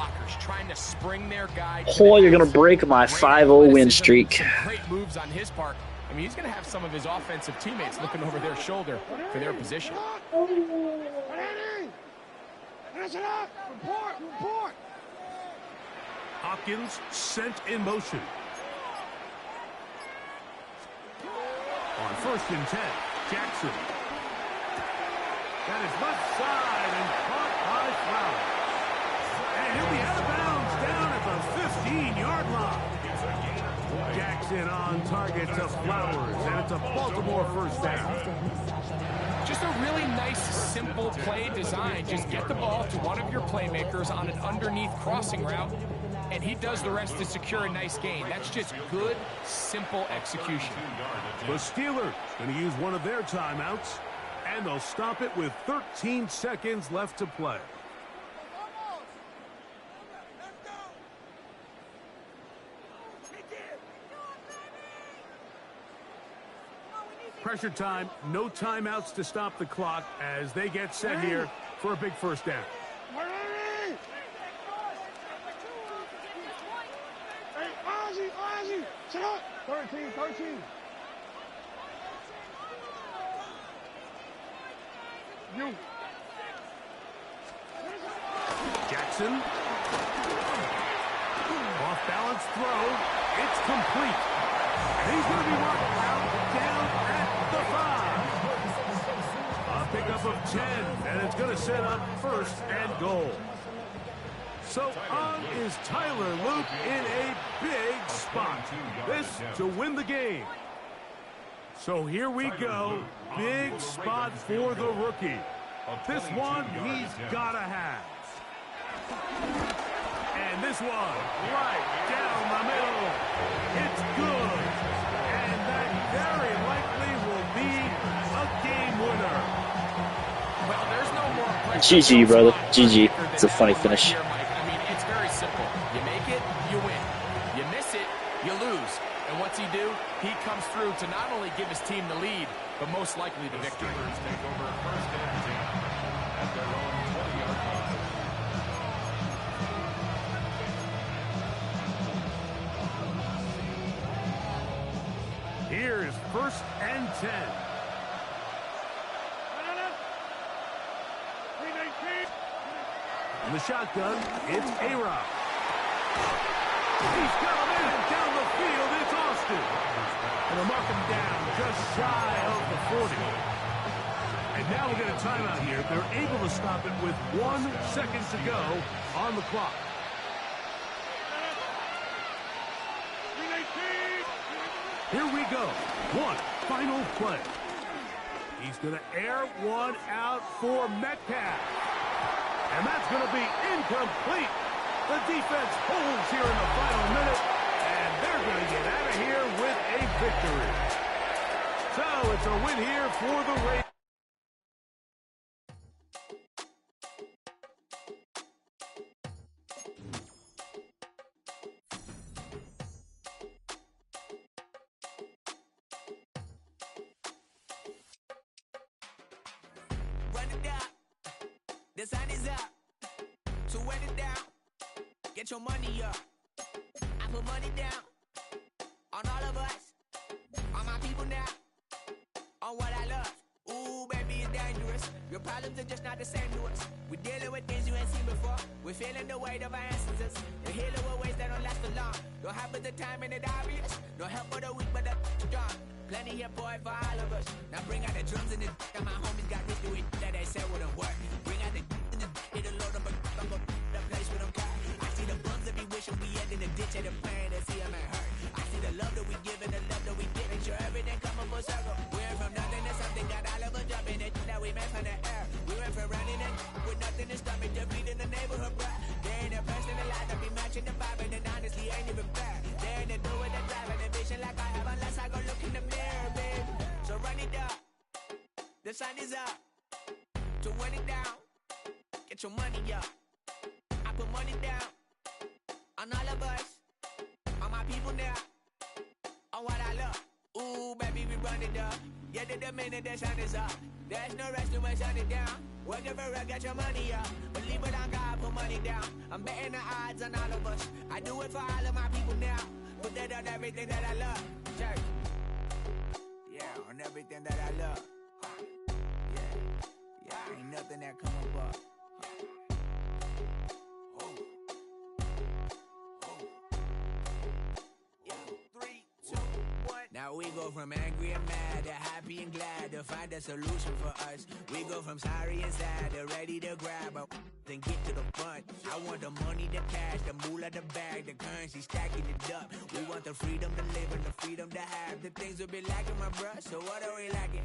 Oh, you're going to break my 5-0 win streak. Great moves on his part. I mean, he's going to have some of his offensive teammates looking over their shoulder for their position. Report. Hopkins sent in motion. On 1st and 10, Jackson. That is left side and caught by Flowers. And he'll be out of bounds down at the 15-yard line. Jackson on target to Flowers, and it's a Baltimore first down. Just a really nice, simple play design. Just get the ball to one of your playmakers on an underneath crossing route, and he does the rest to secure a nice gain. That's just good, simple execution. The Steelers going to use one of their timeouts, and they'll stop it with 13 seconds left to play. Pressure time, no timeouts to stop the clock as they get set here for a big first down. Hey, Ozzy, sit up. 13. You. Jackson. Off balance throw. It's complete. And he's going to be marked down at the 5. A pickup of 10, and it's going to set up 1st and goal. So on is Tyler Luke in a big spot. This to win the game. So here we go. Big spot for the rookie. This one he's got to have. And this one right down the middle. It's good. And that very likely will be a game winner. Well, there's no more pressure. GG, brother. GG. It's a funny finish. I mean, it's very simple. You make it, you win. You miss it, you lose. And what's he do? He comes through to not only give his team the lead, but most likely the victory. Take over 1st and 10 at their own 20-yard line. Here's 1st and 10. In the shotgun, it's A-Rock. He's got him in down the field. It's Austin. And they'll mark him down just shy of the 40. And now we'll get a timeout here. They're able to stop it with 1 second to go on the clock. Here we go. One final play. He's going to air one out for Metcalf. And that's going to be incomplete. The defense holds here in the final minute, and they're going to get out of here with a victory. So it's a win here for the Raiders. Run it down. The sun is up. So run it down. Get your money up. I put money down on all of us, on my people now, on what I love. Ooh, baby, it's dangerous. Your problems are just not the same to us. We're dealing with things you ain't seen before. We're feeling the weight of our ancestors. We're healing with ways that don't last for long. Don't happen the time and it obvious. No help for the weak, but the strong. Plenty here, boy, for all of us. Now bring out the drums and the and my homies got this do it that they said wouldn't work. Bring out the and the it'll load up a the place with them car. I see the bums that be wishing we end in the ditch and the pain that see them ain't hurt. I see the love that we give and the love that we get. Make sure everything coming full circle. We went from nothing to something, got all of us jumping it that we made from the air. We went from running and with nothing to stop it, just beating the neighborhood, bruh. They ain't the person alive that be matching the vibe, and honestly ain't even fair. They ain't the do with the drive and the vision like I have unless I go look in the mirror, babe. So run it up. The The sun is up. To win it down, get your money up. I put money down on all of us, on my people now, on what I love. Ooh, baby, we run it up. Yeah, the minute the sun is up. There's no rest to my shut it down. Working for real, get your money up. Believe it on God, put money down. I'm betting the odds on all of us. I do it for all of my people now. Put that on everything that I love. Church. Yeah, on everything that I love. Yeah, ain't nothing that come up. Now we go from angry and mad to happy and glad to find a solution for us. We go from sorry and sad to ready to grab a then get to the front. I want the money, the cash, the moolah, the bag, the currency, stacking it up. We want the freedom to live and the freedom to have the things we be lacking, my bruh. So what are we lacking?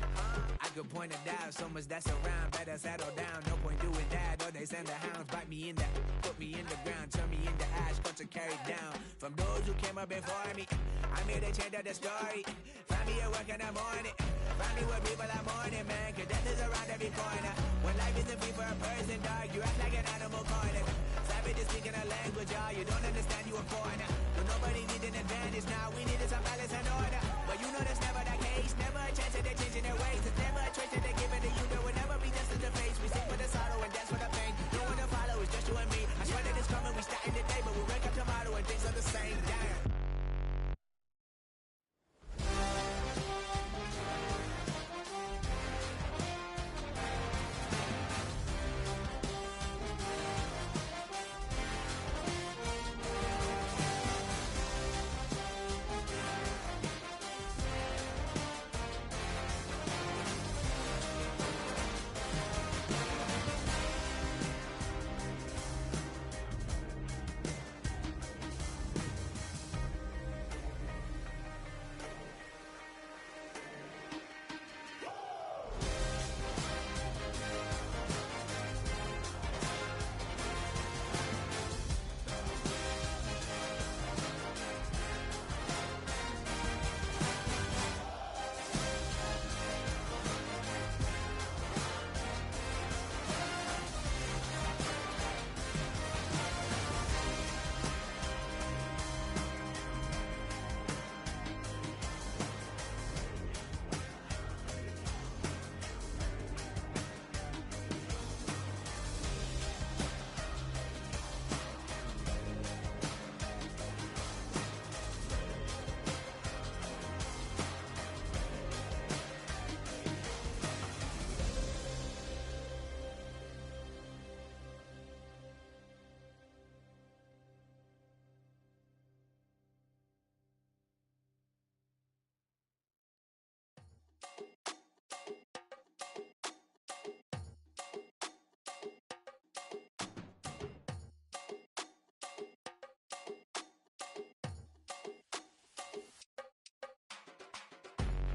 I could point it out, so much that's around. Better settle down, no point doing that. Or they send the hounds, bite me in the, put me in the ground, turn me into ash, cut to carry down. From those who came up before me, I'm here to change up the story. Find me at work in the morning. Find me where people are mourning, man. Cause death is around every corner. When life isn't free for a person, dog, you act like an animal corner. Savage is speaking a language, y'all. You don't understand, you a foreigner. But nobody needs an advantage now. We needed some balance and order. But you know that's never the case. Never a chance that they're changing their ways. It's never a choice that they're giving to you. There will never be just in the face. We sing for the sorrow and dance for the pain. No one to follow, it's just you and me. I swear that it's coming, we starting today. But we wake up tomorrow and things are the same. Damn.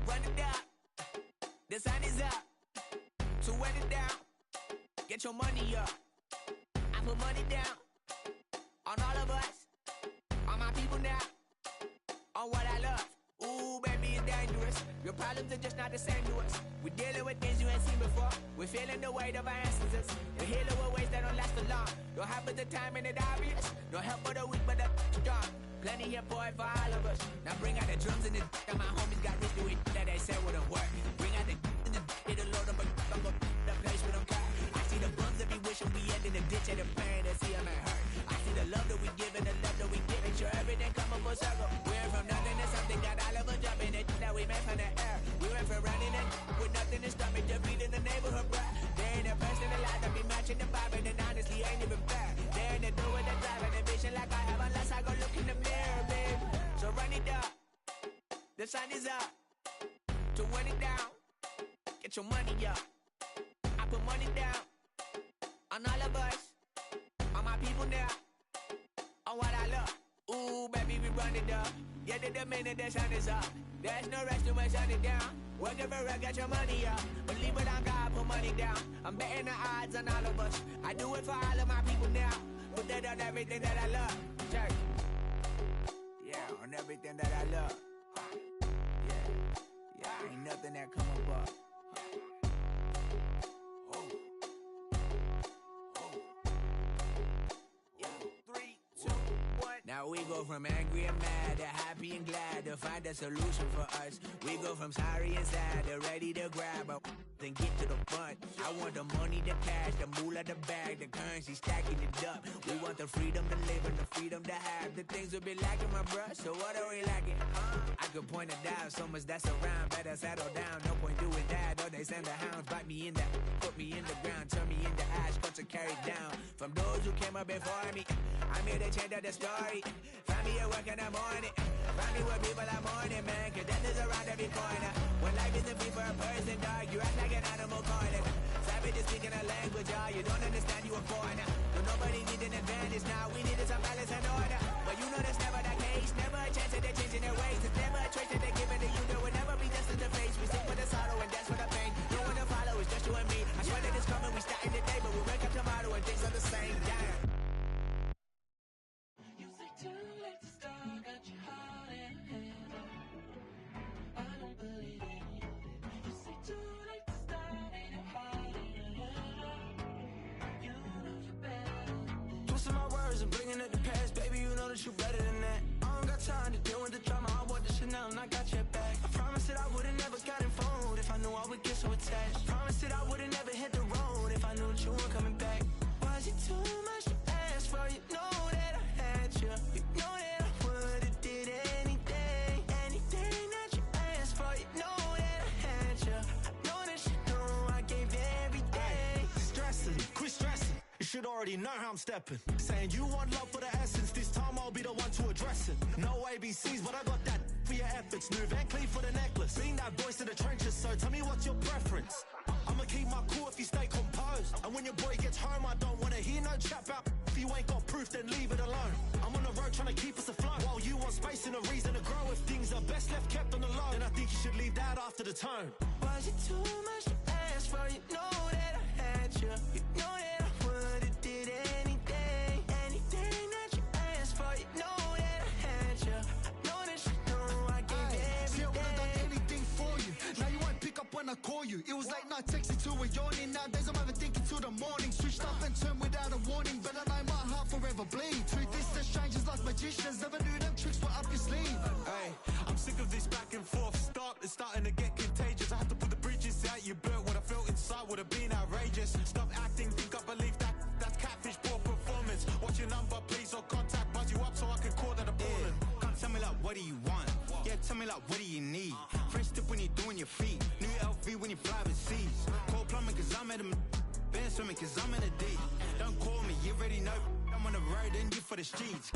Run it up, the sun is up. So wet it down, get your money up. I put money down on all of us, on my people now, on what I love. Ooh, baby, it's dangerous. Your problems are just not the same to us. We're dealing with things you ain't seen before. We're feeling the weight of our ancestors. We're healing with ways that don't last too long. Don't have but the time and it obvious. No help for the weak, but the strong. Plenty here for it for all of us. Now bring out the drums and the and my homies got rich to it that they said wouldn't work. Bring out the and the it'll load them, but I'm gonna the place with them cut. I see the bums that be wishing we end in the ditch and the pain that see them ain't hurt. I see the love that we give and the love that we give. Make sure everything come up full circle. We're from nothing to something, got all of us jumping it that we made from the air. We went from running it with nothing to stop it, just beat in the neighborhood, bruh. There ain't a person alive that be matching the vibe, and honestly ain't even fair. There ain't a do with the drive and the vision like I have unless I go look in the mirror, babe. So run it up, the sun is up. To run it down, get your money up. I put money down on all of us, on my people now, on what I love. Ooh, baby, we run it up. Yeah, the minute the sun is up. There's no rest to my shut it down. Working for real, get your money up. Believe it on God, put money down. I'm betting the odds on all of us. I do it for all of my people now. Put that on everything that I love. Church. Yeah, on everything that I love. Yeah, ain't nothing that come above. Now we go from angry and mad to happy and glad to find a solution for us. We go from sorry and sad to ready to grab up and get to the front. I want the money, the cash, the moolah, the bag, the currency, stacking it up. We want the freedom to live and the freedom to have. The things will be lacking, my bruh, so what are we lacking? I could point it down, so much that's around. Better settle down, no point doing that. Or they send the hounds, bite me in the, put me in the ground, turn me into ash, cut to carry down. From those who came up before me, I'm here to change up the story. Find me at work in the morning, find me with people I'm mourning, man, cause death is around every corner. When life isn't free for a person, dog, you act like an animal corner. Savage is speaking a language, y'all, you don't understand, you a foreigner. But nobody needs an advantage now, we needed some balance and order. But you know that's never the case, never a chance that they're changing their ways. It's never a trait that they're giving to you, there will never be destined to face. We sing for the sorrow and dance for the pain. No one to follow, it's just you and me. I swear that it's coming, we starting today, but we'll wake up tomorrow and things are the same. Damn. You say too late to start, got your heart in a hand. I don't believe any of it. You say too late to start, ain't your heart in a hand. You know you better. Twisting my words and bringing up the past, baby, you know that you better than that. I don't got time to deal with the drama, I want the Chanel and I got your back. I promise that I would've never got involved if I knew I would get so attached. I promise that I would've never hit the road if I knew that you weren't coming back. Was it too much to ask for? You know that I had you. You know that I would've did anything, anything that you asked for. You know that I had you. I know that you know I gave everything. Stressing, quit stressing. You should already know how I'm stepping. Saying you want love for the essence, this time I'll be the one to address it. No ABCs, but I got that for your efforts. New Van Cleef for the necklace. Being that voice in the trenches, so tell me what's your preference. I'ma keep my cool if you stay composed. And when your boy gets home, I don't wanna hear no chat about. If you ain't got proof, then leave it alone. I'm on the road trying to keep us afloat, while you want space and a reason to grow. If things are best left kept on the low, then I think you should leave that after the tone. Was it too much to ask for? You know that I had you. You know that I would've did anything, anything that you asked for. You know that I had you. I know that you know I gave everything. See, I would've done anything for you. Now you won't pick up when I call you. It was late night texting to a yawning. Nowadays I'm overthinking till the morning. Switched up and turned without a warning, but I know my heart forever bleed. Truth is that strangers like magicians, never knew them tricks were up your sleeve. Hey, I'm sick of this back and forth stuff. It's starting to get contagious. I have to put the bridges out you built. What I felt inside would have been outrageous. Stop acting, think I believe that. That's catfish, poor performance. What's your number, please, or contact. Buzz you up so I can call that appalling. Come tell me like, what do you want? Yeah, tell me like, what do you need? French tip when you're doing your feet. New LV when you fly overseas. Call plumbing cause I'm at a band swimming cause I'm in a deep. Don't call me, you already know I'm on the road and you for the streets.